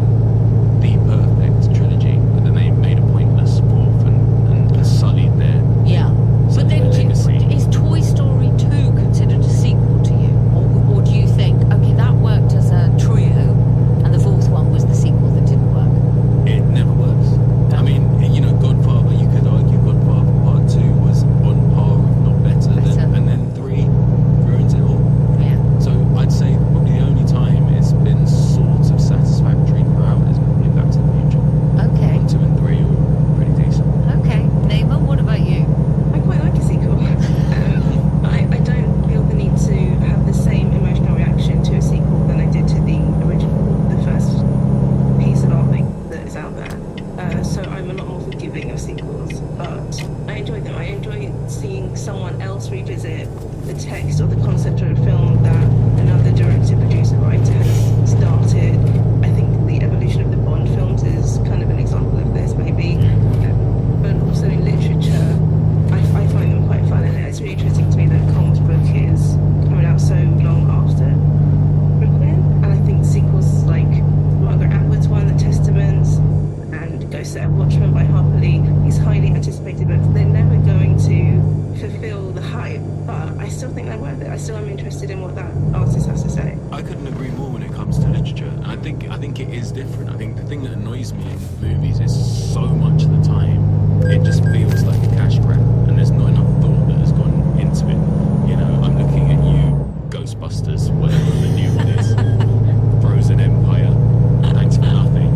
the perfect trilogy, but then they made a pointless fourth and sullied their Yeah. But then legacy. is Toy Story 2 considered a sequel to you? Or do you think, okay, that worked as a trio, and the fourth one was the sequel that didn't work? It never works. I mean, you know, Godfather, you could argue Godfather Part 2 was on par, if not better. And then 3 ruins it all. Yeah. So I'd say couldn't agree more when it comes to literature. And I think it is different. I think the thing that annoys me in movies is so much of the time it just feels like a cash grab, and there's not enough thought that has gone into it. You know, I'm looking at you, Ghostbusters, whatever the new one is, Frozen Empire, thanks for nothing.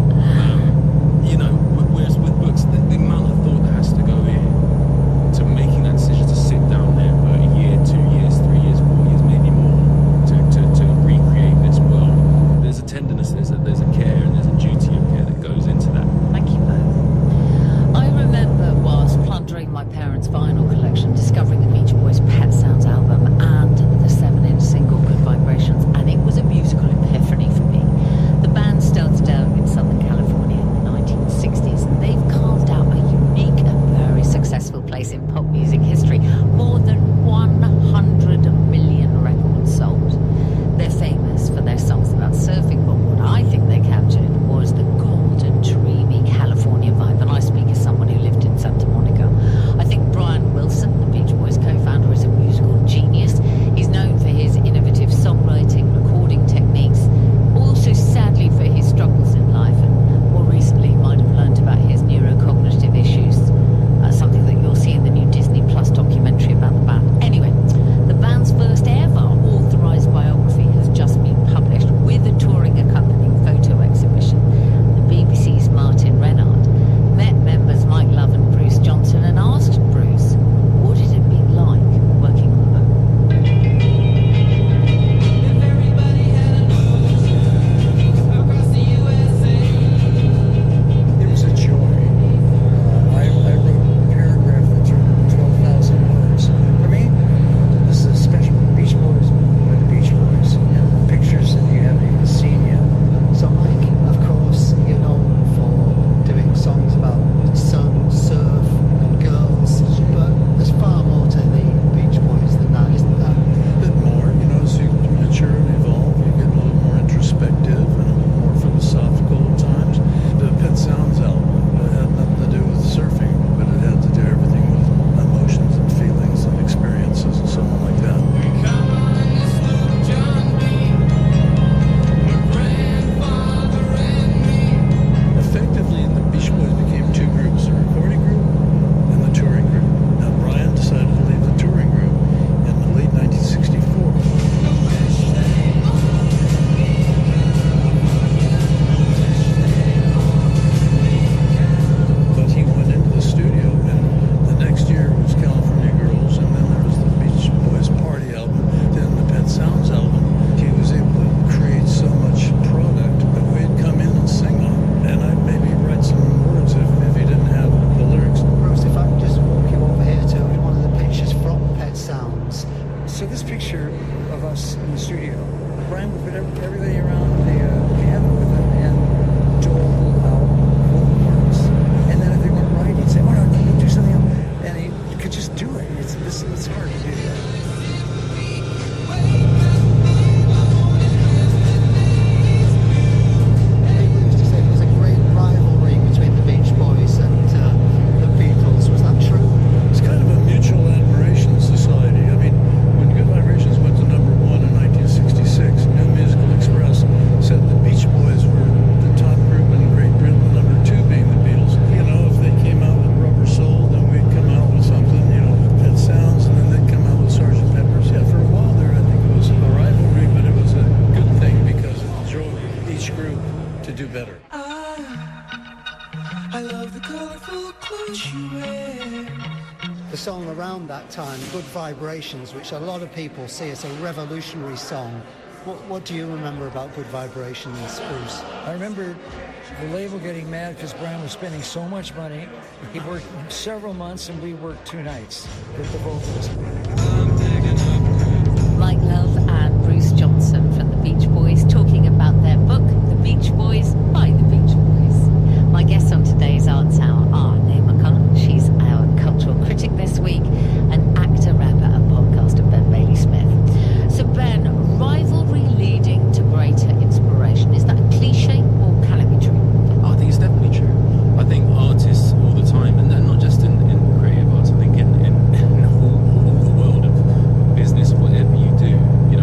You know, whereas with books, the amount of thought that has to go in to making that decision to sit down there for a year, 2 years, 3 years, 4 years, maybe more, to recreate this world. There's a tenderness, there's a care, and there's a duty of care that goes into that. Thank you both. I remember whilst plundering my parents' vinyl collection, discovering the Beach Boys' Pet Sounds album and the 7-inch single Good Vibrations, and it was a musical epiphany for me. The band started out in Southern California in the 1960s, and they've carved out a unique and very successful place in pop music history. More than 100 million records sold. They're famous for their songs about surfing, but what I think they captured was the golden, dreamy California vibe, and I speak as someone who lived in Santa Monica. I think Brian Wilson, the Beach Boys co-founder, is a musical genius. He's known for his innovative songwriting, recording techniques, also sadly for his struggles in life, and more recently you might have learned about his neurocognitive issues, something that you'll see in the new Disney Plus documentary about the band. Anyway, the band's first ever authorised biography has just been published with a touring accompanying photo exhibition. The BBC's Martin Renard met members Mike Love and Bruce Johnson and asked Bruce, what had it been like working on the book? It was a joy. I wrote a paragraph that took 12,000 words. For me, this is special. Beach Boys by the Beach Boys, and pictures that you haven't even seen yet. So, Mike, of course, you're known for doing songs about sun, surf, and girls, but there's far more to the Beach Boys than that, isn't there? A bit more, you know, as you mature and evolve, you get a little more introspective and a little more philosophical at times. The Pet Sounds album had nothing to do with surfing, but it had to do everything with emotions and feelings and experiences and so on like that. Effectively, the Beach Boys became two groups, the recording group and the touring group. Now, Brian decided to leave the touring group in the late 1964. But he went into the studio, and the next year was California Girls, and then there was the Beach Boys Party album, then the Pet Sounds album. He was able to create so much product that we'd come in and sing on, and I'd maybe write some words if he didn't have the lyrics. Bruce, if I could just walk you over here to one of the pictures from Pet Sounds. So this picture of us in the studio, Brian would put everybody around the piano with him and dole out vocal parts. And then if they weren't right, he'd say, "Oh no, do something else," and he could just do it. It's hard to do that. People used to say there was a great rivalry between the Beach Boys and the Beatles. Was that true? It's kind of a mutual admiration society. I mean, when Good Vibrations went to #1 in 1966, New Musical Express said the Beach Boys were the top group in Great Britain, #2 being the Beatles. You know, if they came out with Rubber Soul, then we'd come out with something, you know, with Pet Sounds, and then they'd come out with Sgt. Pepper's. Yeah, for a while there, I think it was a rivalry, but it was a good thing because it drove each group to do better. I love the colorful clothes you wear. The song around that time, Good Vibrations, which a lot of people see as a revolutionary song. What do you remember about Good Vibrations, Bruce? I remember the label getting mad because Brian was spending so much money. He worked several months and we worked 2 nights with the vocals. Mike Love and Bruce Johnson from the Beach Boys talking about their book, The Beach Boys by the Beach Boys. My guests on today's Arts Hour are Naima Cullen. She's our cultural critic this week, and actor, rapper and podcaster Ben Bailey Smith. So Ben, rivalry leading to greater inspiration. Is that a cliche or can it be true? I think it's definitely true. I think artists all the time, and not just in creative arts, I think in all the world of business, whatever you do, you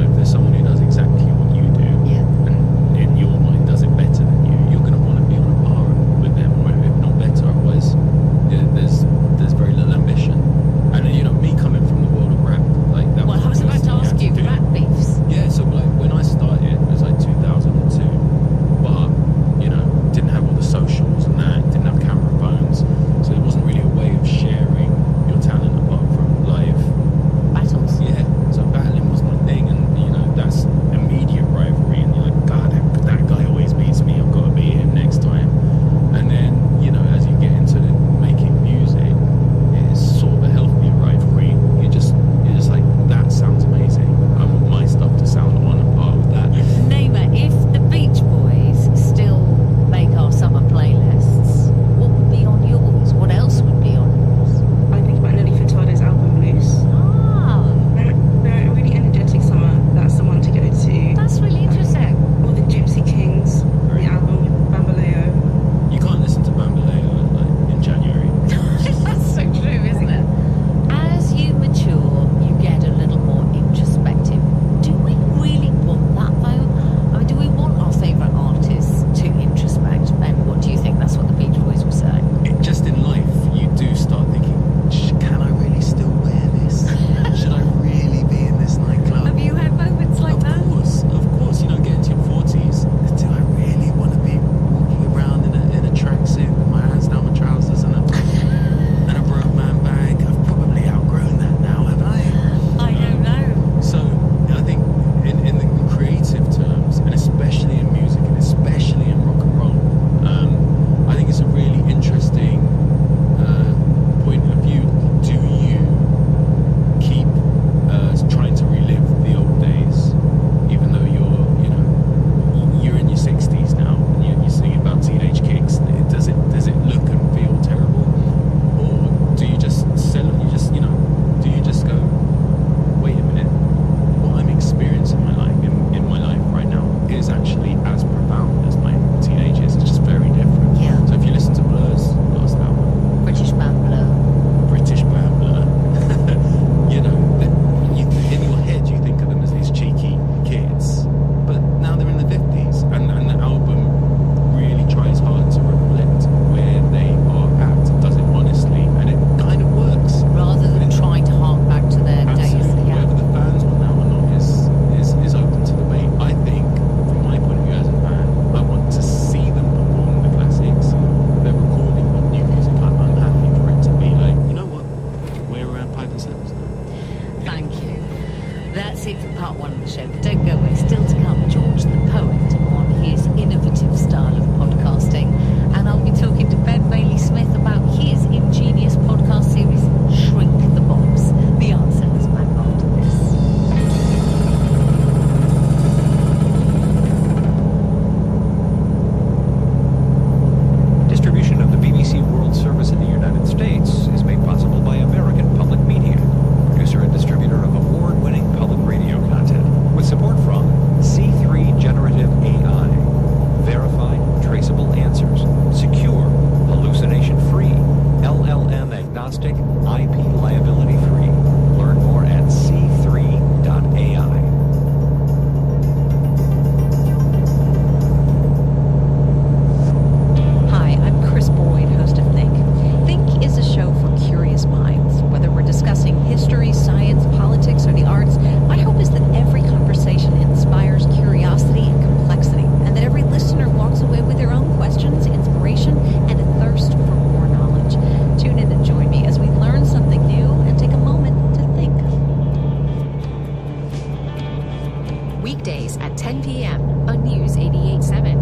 p.m. on News 88.7.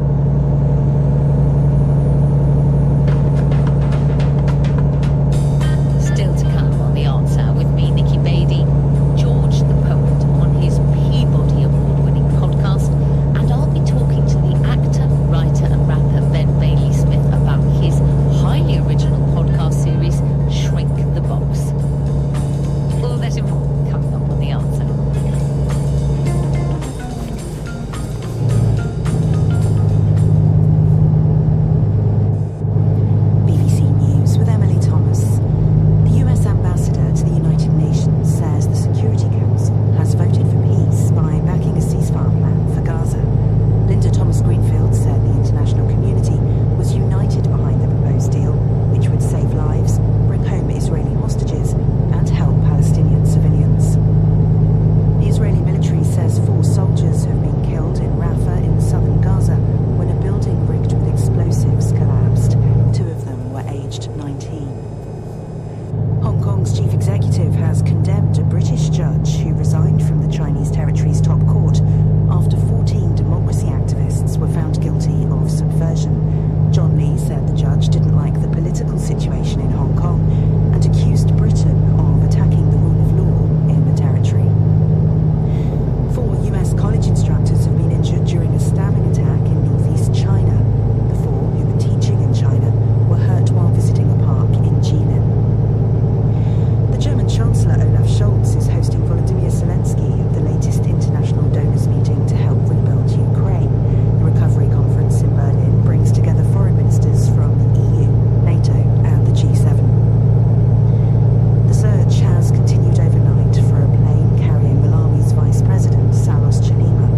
Still to come on the Arts Hour with me, Nikki Beatty, George the Poet on his Peabody Award-winning podcast, and I'll be talking to the actor, writer and rapper Ben Bailey Smith about his highly original podcast series, Shrink the Box. All that and more coming up on the Arts Hour. BBC News with Emily Thomas. The US ambassador to the United Nations says the Security Council has voted for peace by backing a ceasefire plan for Gaza. Linda Thomas-Greenfield said the international community was united behind the proposed deal, which would save lives, bring home Israeli hostages, and help Palestinian civilians. The Israeli military says 4 soldiers have been killed in Rafah in southern Gaza when a building rigged with explosives collapsed. 2 of them were aged 19. Hong Kong's chief executive has condemned a British judge who resigned from the Chinese territory's top court after 14 democracy activists were found guilty of subversion. John Lee said the judge didn't like the political situation in Hong Kong and accused Britain of attacking the rule of law in the territory. 4 US college instructors have been injured during a stabbing attack in northeast China. The 4, who were teaching in China, were hurt while visiting a park in Jilin. The German Chancellor Olaf Scholz is hosting Volodymyr Zelensky at the latest international donors meeting to help rebuild Ukraine. The recovery conference in Berlin brings together foreign ministers from the EU, NATO and the G7. The search has continued overnight for a plane carrying Malawi's Vice President Salos Chilima.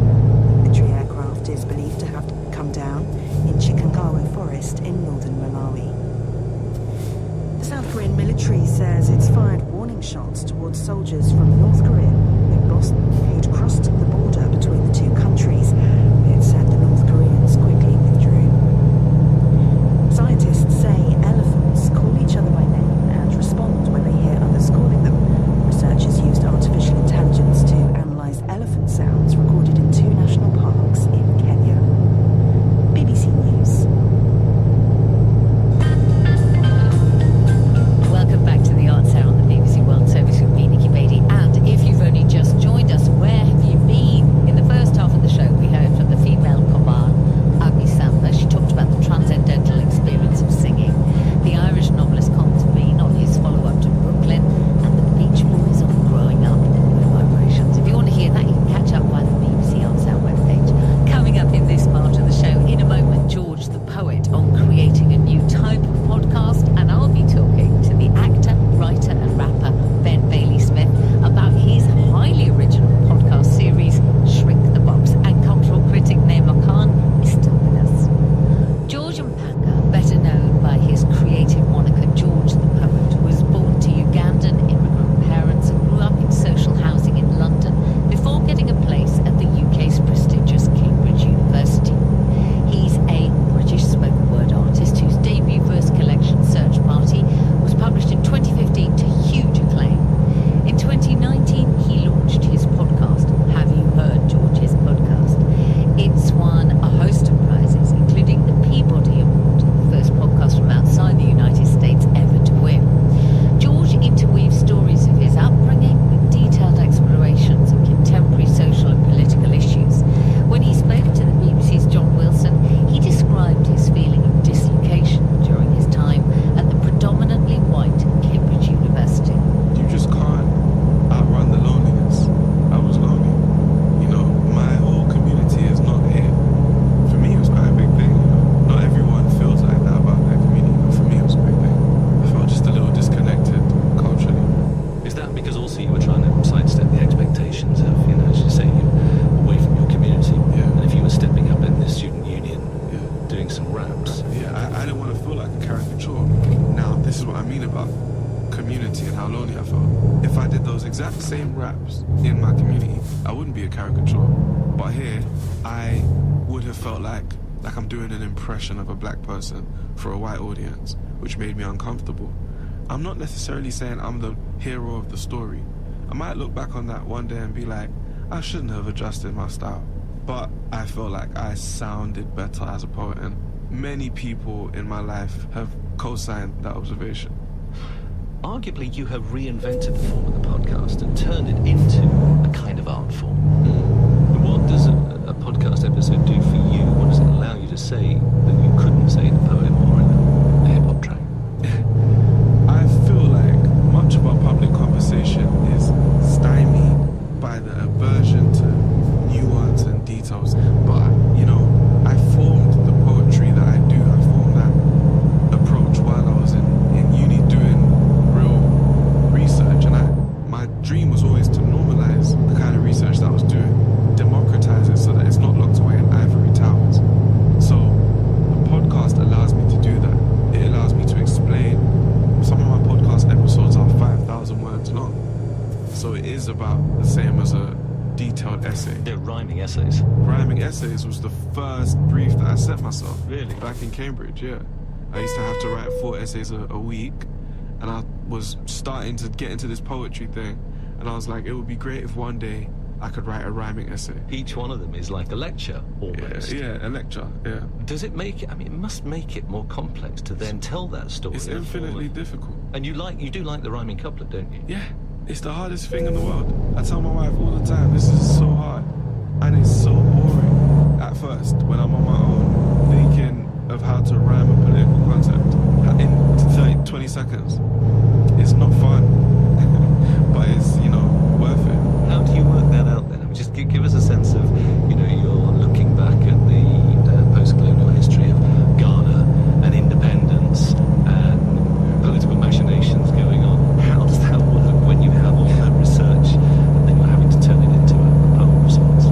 The military aircraft is believed to have come down in Chikangawa Forest in northern Malawi. The South Korean military says it's fired warning shots towards soldiers from North Korea who'd crossed the border between the 2 countries. It said the North Koreans quickly withdrew. Scientists say elephants call each other by name and respond when they hear others calling them. Researchers used artificial intelligence to analyse elephant sounds recorded in 2 national parks in Kenya. BBC News. Welcome back to the Arts Hour on the BBC World Service with me, Nikki Beatty. And if you've only just joined us, where have you been? In the first half of the show, we heard from the female Kobar, Agni Samba. She talked about the transcendental experience of singing, the Irish novelist Compton Bean on his follow-up to Brooklyn, and the Beach Boys on Growing Up with Vibrations. If you want to hear that, you can catch up via the BBC Arts Hour webpage. Coming up in this part of the show, in a moment, George the Poet on creating a new type of podcast, and I'll be talking to the actor, writer and rapper Ben Bailey Smith about his highly original podcast series, Shrink the Box, and cultural critic Naima Khan is still with us. George Mpanga, better known by his creative moniker George the Poet, was born to Ugandan immigrant parents and grew up in social housing in London before getting a place at the UK's prestigious Cambridge University. He's a British spoken word artist whose debut verse collection, Search Party, was published in 2015 to huge acclaim. In 2019, he launched his podcast. Have you heard George's podcast? It's won a host of prizes, including the Peabody Award, the first podcast from outside the United States ever to win. George interweaves stories of his upbringing with detailed explorations of contemporary social and political issues. When he spoke to the BBC's John Wilson, he described his feeling of dislocation during his time at the predominantly white Cambridge University. You just can't outrun the loneliness. I was lonely. You know, my whole community is not here. For me, it was quite a big thing. You know? Not everyone feels like that about their community, but for me, it was a big thing. I felt just a little disconnected culturally. Is that because also you were trying to sidestep the expectations of, you know, as you say, you away from your community? Yeah. And if you were stepping up in the student union, doing some raps. Yeah, I didn't want to feel like a caricature. Now, this is what I mean about community and how lonely I felt. If I did those exact same raps in my community, I wouldn't be a caricature. But here, I would have felt like I'm doing an impression of a black person for a white audience, which made me uncomfortable. I'm not necessarily saying I'm the hero of the story. I might look back on that one day and be like, I shouldn't have adjusted my style. but I feel like I sounded better as a poet, and many people in my life have co-signed that observation. Arguably, you have reinvented the form of the podcast and turned it into a kind of art form. What does a podcast episode do for you? What does it allow you to say that you couldn't say in a poem or in a hip-hop track? I feel like much of our public conversation is stymied by the aversion to nuance and details. But, you know, I formed the poetry that I do. I formed that approach while I was in uni doing real research. And my dream was always to normalize the kind of research that I was doing, democratize it so that it's not locked away in ivory towers. So the podcast allows me to do that. It allows me to explain. Some of my podcast episodes are 5,000 words long. So it is about the same as a detailed essay. They're rhyming essays. Rhyming essays was the first brief that I set myself. Really? Back in Cambridge, yeah. I used to have to write 4 essays a week, and I was starting to get into this poetry thing, and I was like, it would be great if one day I could write a rhyming essay. Each one of them is like a lecture, almost. Yeah, a lecture, yeah. Does it make it, I mean, it must make it more complex to then tell that story. It's infinitely difficult. And you do like the rhyming couplet, don't you? Yeah, it's the hardest thing in the world. I tell my wife all the time, this is so hard. And it's so boring at first when I'm on my own, thinking of how to rhyme a political concept in 20 seconds. It's not fun, but it's, you know, worth it. How do you work that out then? I mean, just give us a sense of, you know, you're looking back at the post-colonial history of Ghana and independence and political machinations going on. How does that work when you have all that research and then you're having to turn it into a poem of sorts?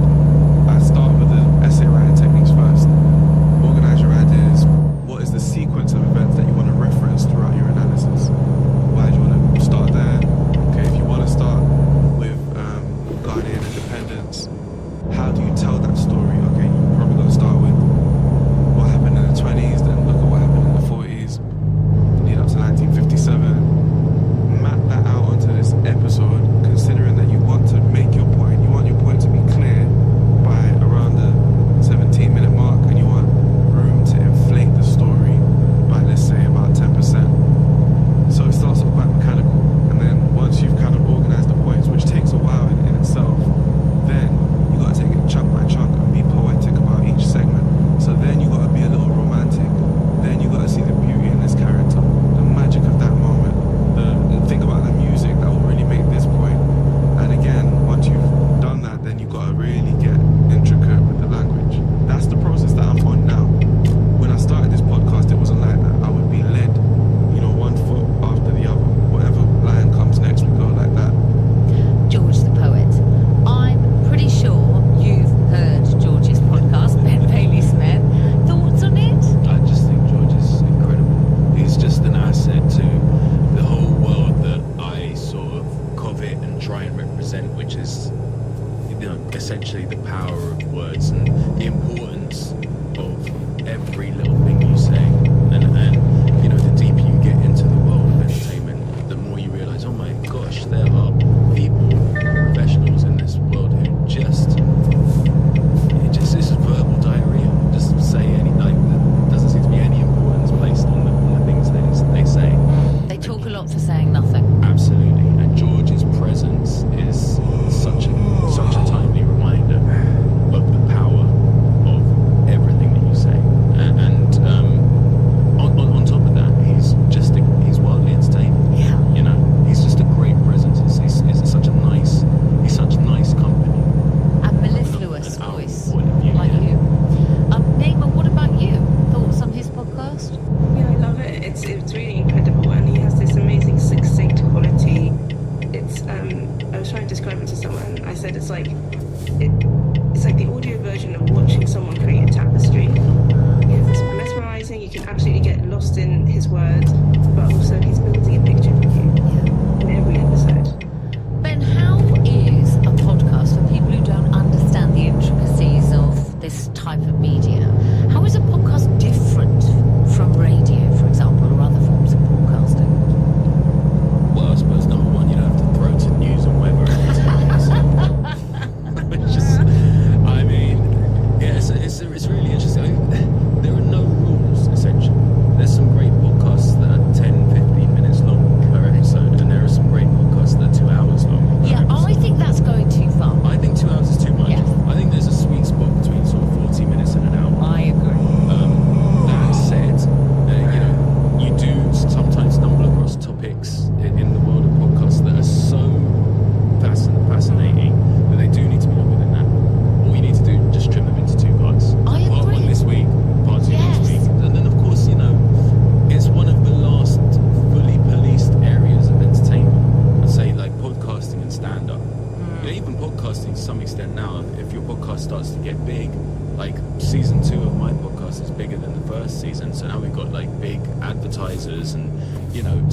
like season 2 of my podcast is bigger than the first season, so now we've got like big advertisers, and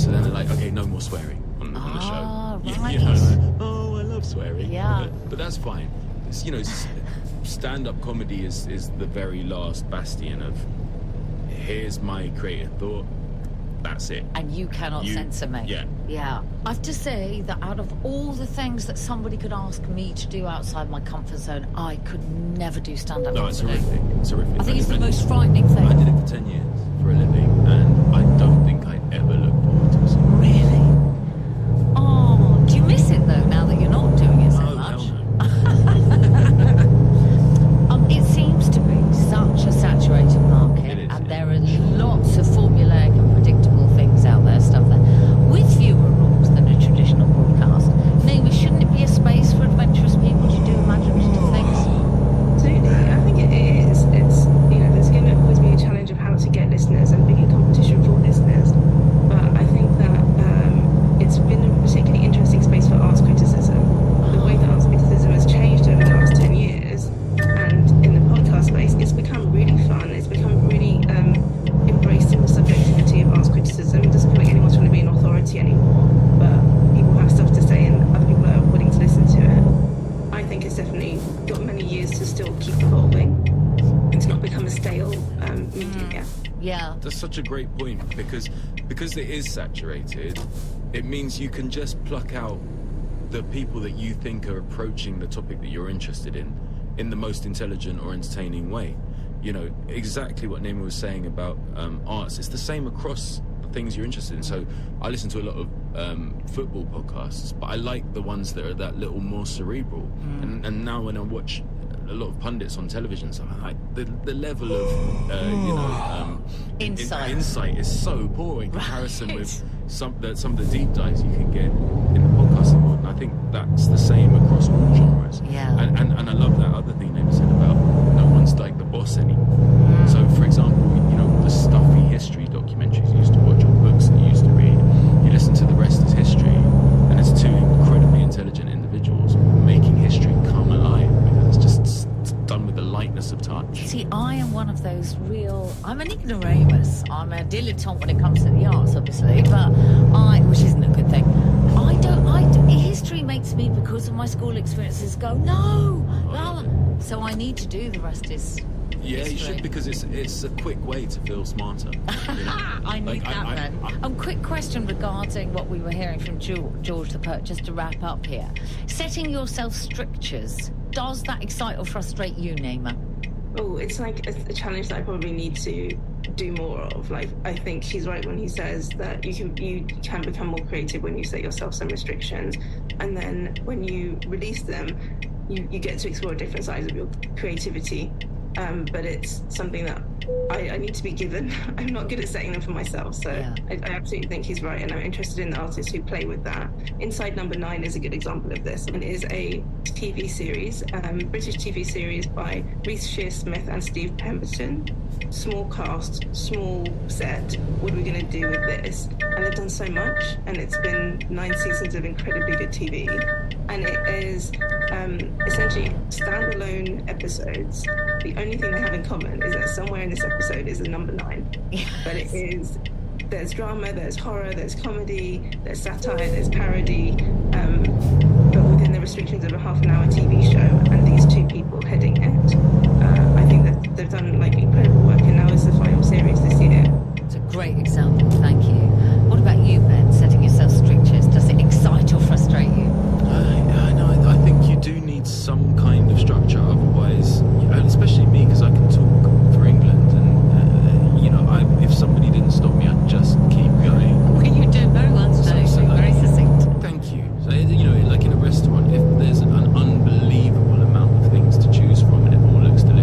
so then they're like, okay, no more swearing on the show. Right. Like, oh, I love swearing. Yeah. But that's fine. Stand-up comedy is the very last bastion of here's my creative thought. That's it. And you cannot censor me. Yeah. Yeah. I have to say that out of all the things that somebody could ask me to do outside my comfort zone, I could never do stand-up No, comedy. it's horrific. It's horrific. I think it's the most frightening thing. I did it for 10 years for a living, and I don't think I ever look forward to it. Really? Oh, do you miss it though, now that you're not doing it so much? It seems to be such a saturated market, and there are lots of formulaic and predictable things out there, stuff there, with fewer rules than a traditional broadcast. Naomi, shouldn't it be a space for adventurous people to do imaginative things? Absolutely, I think it is. It's there's going to always be a challenge of how to get listeners and bigger competition for listeners. But I think that it's been a particularly interesting space for arts criticism. The way that arts criticism has changed over the last 10 years, and in the podcast space, it's become really fun. It's become really embracing the subjectivity of arts criticism. It doesn't feel like anyone's trying to be an authority anymore, but people have stuff to say and other people are willing to listen to it. I think it's definitely got many years to still keep evolving. It's not become a stale media. Yeah. That's such a great point, because it is saturated, it means you can just pluck out the people that you think are approaching the topic that you're interested in the most intelligent or entertaining way. Exactly what Naomi was saying about arts. It's the same across the things you're interested in. So I listen to a lot of football podcasts, but I like the ones that are that little more cerebral. And now when I watch a lot of pundits on television, so like the level of insight is so poor in comparison with some of the deep dives you can get in the podcasting world. And I think that's the same across all genres. Yeah. And I love that other thing Naomi said about no one's like the boss anymore. So for example, the stuffy history documentaries you used to watch, or books that you used to read, you listen to The Rest is History, and it's two incredibly intelligent individuals making history come alive, because it's just done with the lightness of touch. See, I am one of those I'm an ignoramus. I'm a dilettante when it comes to the arts, obviously, but which isn't a good thing. History makes me, because of my school experiences, go, no. So I need to do The Rest is Yeah, history. you should, because it's a quick way to feel smarter. I need that then. Quick question regarding what we were hearing from George the Poet, just to wrap up here. Setting yourself strictures, does that excite or frustrate you, Naima? Oh, it's like a challenge that I probably need to do more of. Like, I think she's right when he says that you can become more creative when you set yourself some restrictions, and then when you release them, you get to explore different sides of your creativity. But it's something that I need to be given. I'm not good at setting them for myself, so yeah. I absolutely think he's right, and I'm interested in the artists who play with that. Inside Number 9 is a good example of this, and it is a TV series, British TV series by Reece Shearsmith and Steve Pemberton. Small cast, small set. What are we going to do with this? And they've done so much, and it's been 9 seasons of incredibly good TV, and it is essentially standalone episodes. The only thing they have in common is that somewhere in this episode is a number 9. Yes. But there's drama, there's horror, there's comedy, there's satire, there's parody, but within the restrictions of a half-an-hour TV show, and these two people heading it. I think that they've done incredible work, and now is the final series this year. It's a great example, thank you. What about you, Ben? Setting yourself strictures, does it excite or frustrate you? No, I think you do need some kind of structure, otherwise, especially me, because I can talk for England, and if somebody didn't stop me, I'd just keep going. Well, you do very well today, very succinct. Thank you. So, like in a restaurant, if there's an unbelievable amount of things to choose from and it all looks delicious,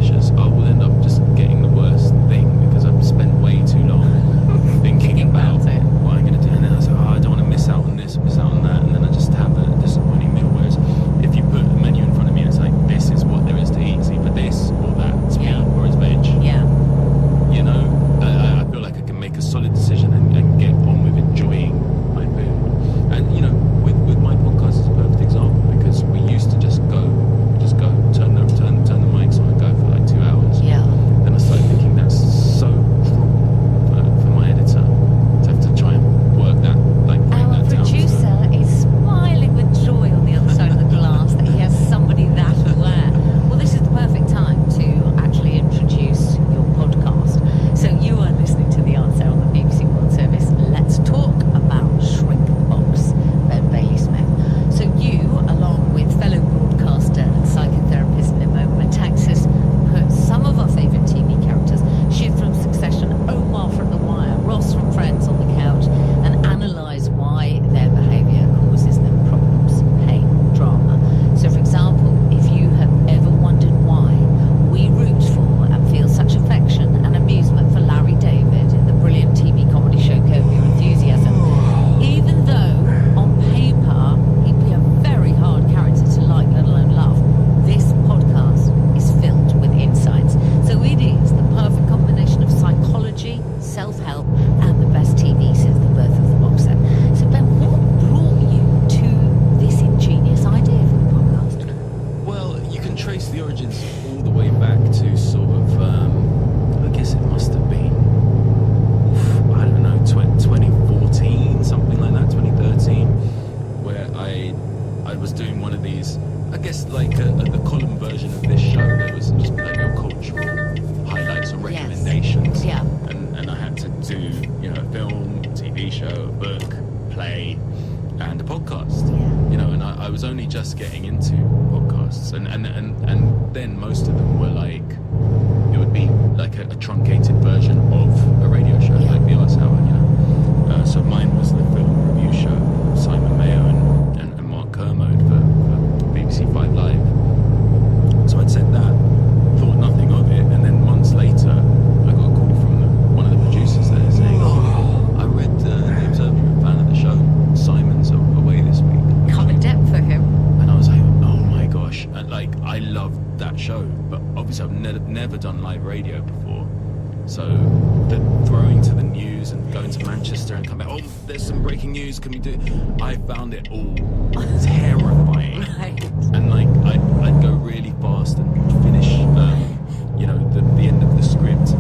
only just getting into podcasts, and then most of them were like, it would be like a truncated version of a radio show, like the Arts Hour, you know. So mine was the film review show, Simon Mayo and Mark Kermode for BBC 5 Live. So I'd said that, thought nothing of it, and then months later, I got a call from one of the producers there saying, I read The Observer, you're a fan of the show, Simon's away this week. Coming depth for him. And I was like, oh my gosh, and like, I loved that show, but obviously I've never done live radio before. So the throwing to the news and going to Manchester and coming back, oh, there's some breaking news, can we do it? I found it all terrifying. Right. And like, I'd go really fast and finish, you know, the end of the script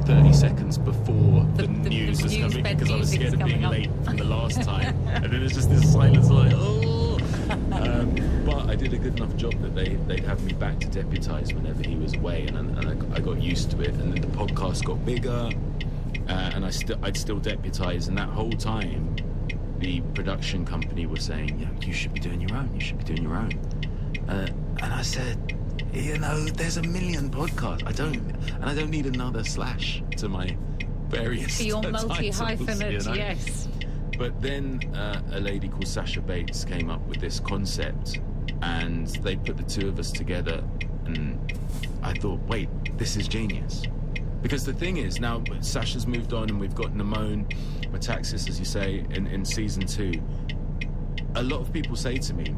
30 seconds before the news was coming, because I was scared of being late from the last time. And then there's just this silence like, oh. But I did a good enough job that they'd have me back to deputise whenever he was away, and I got used to it. And then the podcast got bigger, and I'd still deputise. And that whole time, the production company was saying, yeah, you should be doing your own. You should be doing your own. And I said, you know, there's a million podcasts. I don't need another slash to my various Your titles, multi-hyphenate, you know? yes. But then a lady called Sasha Bates came up with this concept, and they put the two of us together, and I thought, wait, this is genius. Because the thing is, now Sasha's moved on, and we've got Namone Metaxas, as you say, in season 2. A lot of people say to me,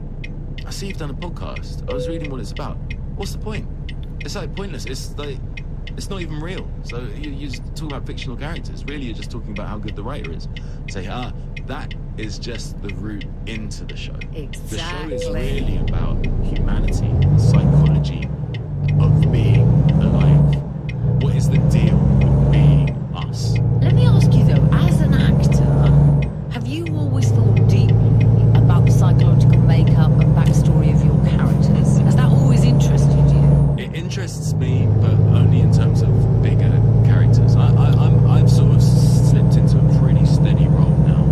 I see you've done a podcast. I was reading what it's about. What's the point? It's like pointless. It's like, it's not even real. So you're just talking about fictional characters. Really, you're just talking about how good the writer is. Say, that is just the route into the show. Exactly. The show is really about humanity, the psychology of being alive. What is the deal with being us? Let me ask you though, as an actor, have you always thought deeply about the psychological makeup and backstory of your characters? Has that always interested you? It interests me, but only in terms of bigger characters. I've sort of slipped into a pretty steady role now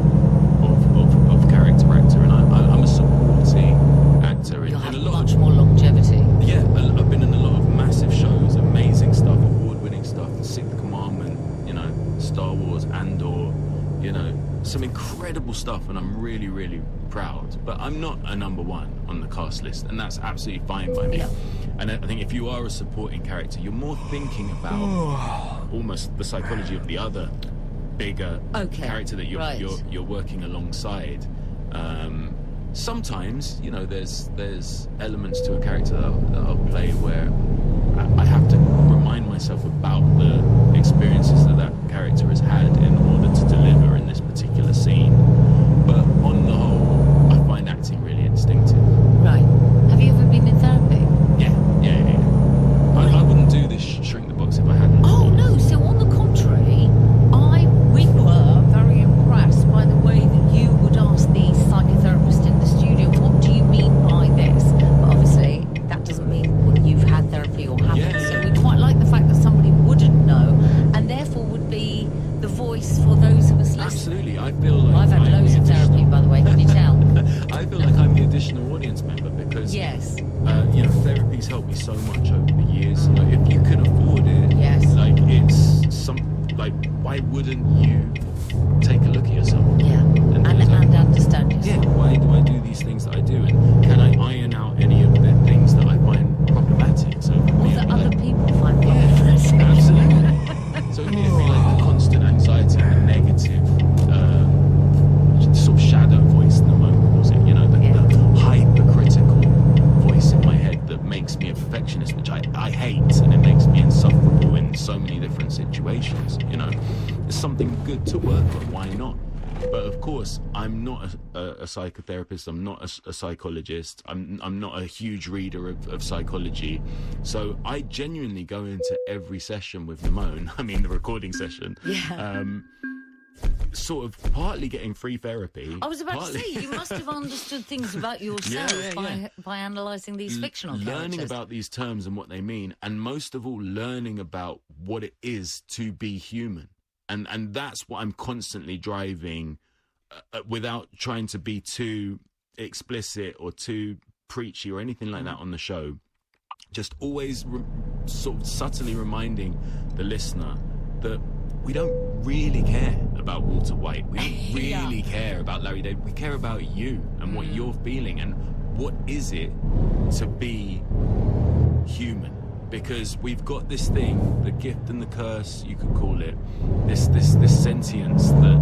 of character actor, and I'm a supporting actor. You'll have much more longevity. Yeah, I've been in a lot of massive shows, amazing stuff, award-winning stuff, The Sixth Commandment, you know, Star Wars, Andor, you know, some incredible stuff, and I'm really, really proud. But I'm not a number one on the cast list, and that's absolutely fine by me. Yeah. And I think if you are a supporting character, you're more thinking about almost the psychology of the other bigger character that you're working alongside. Sometimes, you know, there's elements to a character that I'll play where I have to remind myself about the experiences that character has had in order to deliver in this particular scene. But on the whole, I find acting really instinctive. Right. Have you ever been in therapy? Yeah. I wouldn't do this Shrink the Box if I hadn't. Oh no, so on the contrary, we were very impressed by the way that you would ask the psychotherapist in the studio, what do you mean by this? But obviously, that doesn't mean you've had therapy or haven't. Yeah. So we quite like the fact that somebody wouldn't know, and therefore would be the voice for those of us listening. Absolutely, I feel like I've had loads of therapy, by the way, can you tell? I feel like I'm the additional audience member because yes, you know, therapy's helped me so much over the years. You know, if you can afford it, yes, like it's like why wouldn't you take a look at yourself? Yeah, and understand yourself. Yeah, why do I do these things that I do, and can I iron out any of the things that I find problematic? So or that other people find problematic. Absolutely. So it'd be like the constant anxiety, the negative, sort of shadow voice, Namone calls it, you know, the hypercritical voice in my head that makes me a perfectionist, which I hate, and it makes me insufferable in so many different situations, you know. It's something good to work on, why not? But of course, I'm not a psychotherapist, I'm not a psychologist, I'm not a huge reader of psychology, so I genuinely go into every session with Namone, I mean the recording session, sort of partly getting free therapy. I was about to say, you must have understood things about yourself by analysing these fictional characters. Learning about these terms and what they mean, and most of all, learning about what it is to be human. And that's what I'm constantly driving without trying to be too explicit or too preachy or anything like that on the show. Just always sort of subtly reminding the listener that we don't really care about Walter White. We don't really care about Larry David. We care about you and what you're feeling and what is it to be human. Because we've got this thing, the gift and the curse, you could call it, this sentience that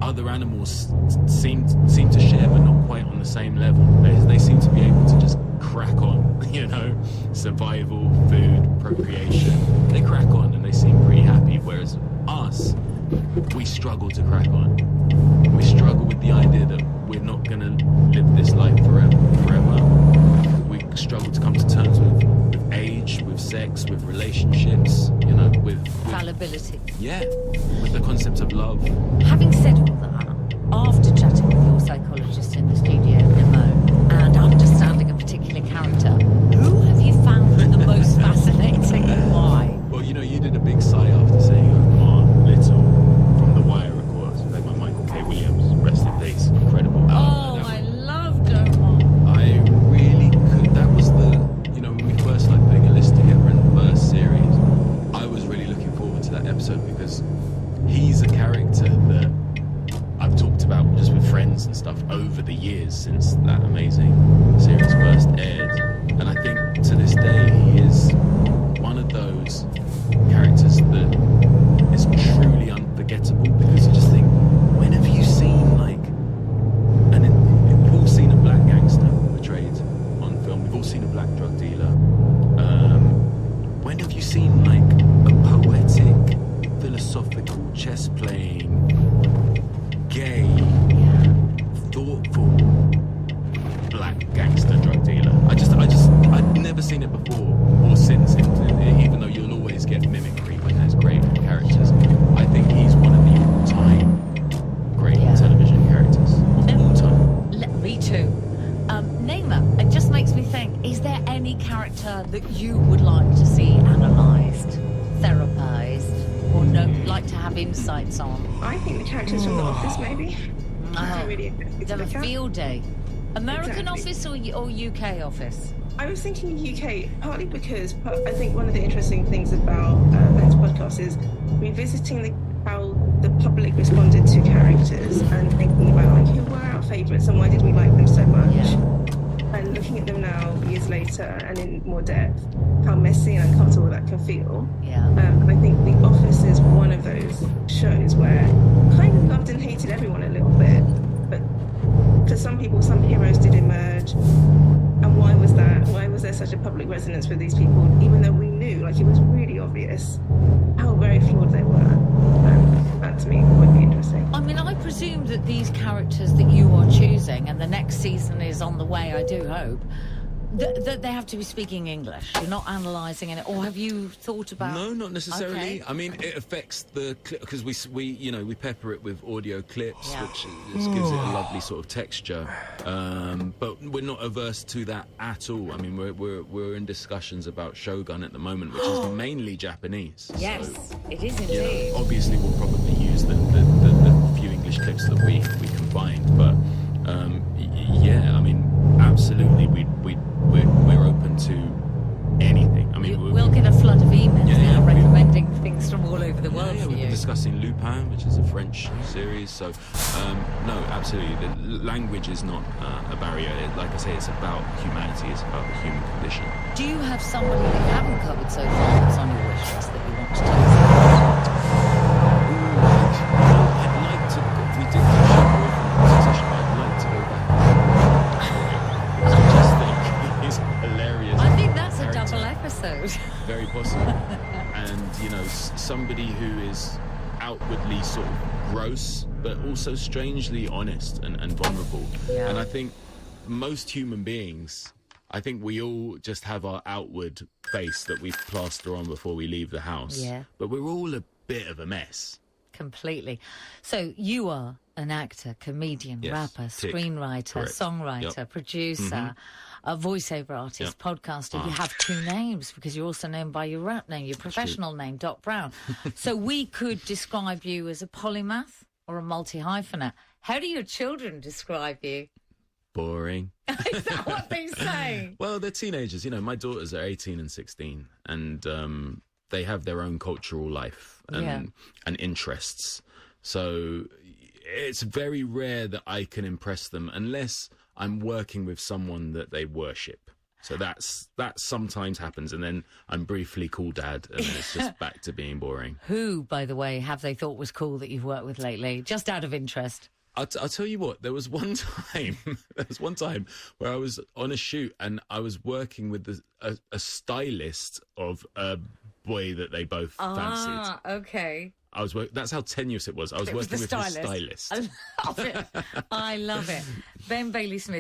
other animals seem to share, but not quite on the same level. They seem to be able to just crack on, you know, survival, food, procreation. They crack on and they seem pretty happy, whereas us, we struggle to crack on. We struggle with the idea that we're not going to live this life forever. We struggle to come to terms with age, with sex, with relationships, you know, with fallibility. Yeah, with the concept of love. Having said all that, after chatting with your psychologist in the studio, Nemo, and understanding a particular character, who have you found the most fascinating and why? Well, you know, you did a big sigh after saying Omar Little from The Wire, of course, played by Michael K. Williams. Rest in peace. Incredible. I loved Omar. I really could. That was when we first started putting a list together in the first series, I was really looking forward to that episode because he's a character that I've talked about just with friends and stuff over the years since that amazing series first aired. And I think to this day he is one of those characters that is truly unforgettable because you just think, when have you seen we've all seen a black gangster portrayed on film, we've all seen a black drug dealer. When have you seen a poetic, philosophical, chess-playing, gay, thoughtful black gangster drug dealer? I'd never seen it before or since. Even though you'll always get mimicry when there's great characters, I think he's one of the all-time great television characters of all time. Me too. Naima, it just makes me think, is there any character that you would like to see analysed, therapized, or like to have insights on? I think the characters from The Office, maybe. Really have a field day. American Exactly. Office or UK Office? I was thinking UK, partly because I think one of the interesting things about Ben's podcast is revisiting how the public responded to characters and thinking about who were our favourites and why did we like them so much. And looking at them now, years later, and in more depth, how messy and uncomfortable that can feel. I think The Office is one of those shows where I kind of loved and hated everyone a little bit, but for some people, some heroes did emerge. And why was that? Why was there such a public resonance with these people, even though we knew, it was really obvious how very flawed they were? That to me would be interesting. I mean, I presume that these characters that you are choosing, and the next season is on the way, I do hope, that they have to be speaking English. You're not analysing it, or have you thought about? No, not necessarily. Okay. I mean, it affects the clip because we pepper it with audio clips, which just gives it a lovely sort of texture. But we're not averse to that at all. I mean, we're in discussions about Shogun at the moment, which is mainly Japanese. Yes, so, it is indeed. Obviously, we'll probably use the few English clips that we can find, but I mean, absolutely, we're open to anything. I mean, we'll get a flood of emails now recommending things from all over the world for we've you. been discussing Lupin, which is a French series. So, no, absolutely, the language is not a barrier. Like I say, it's about humanity. It's about the human condition. Do you have somebody that you haven't covered so far that's on your wish list that you want to tell us about? I'd like to. We did touch on Succession. I'd like to go back. I just think he's hilarious. I think that's a double episode. Very possible. And, somebody who is outwardly sort of gross, but also strangely honest and vulnerable. Yeah. And I think most human beings, I think we all just have our outward face that we plaster on before we leave the house. Yeah. But we're all a bit of a mess. Completely. So you are an actor, comedian, Yes, rapper, tick. screenwriter, Correct. songwriter, Yep. producer, a voiceover artist, Yep. podcaster. You have two names because you're also known by your rap name, your professional name, Doc Brown. So we could describe you as a polymath or a multi-hyphenate. How do your children describe you? boring. Is that what they say? Well, they're teenagers. You know, my daughters are 18 and 16, and they have their own cultural life and interests. So it's very rare that I can impress them unless I'm working with someone that they worship. So that sometimes happens, and then I'm briefly cool dad, and then it's just back to being boring. Who, by the way, have they thought was cool that you've worked with lately? Just out of interest. I'll tell you what, there was one time where I was on a shoot and I was working with a stylist of a boy that they both fancied. Ah, okay. That's how tenuous it was. I was working with a stylist. I love it. I love it. Ben Bailey Smith,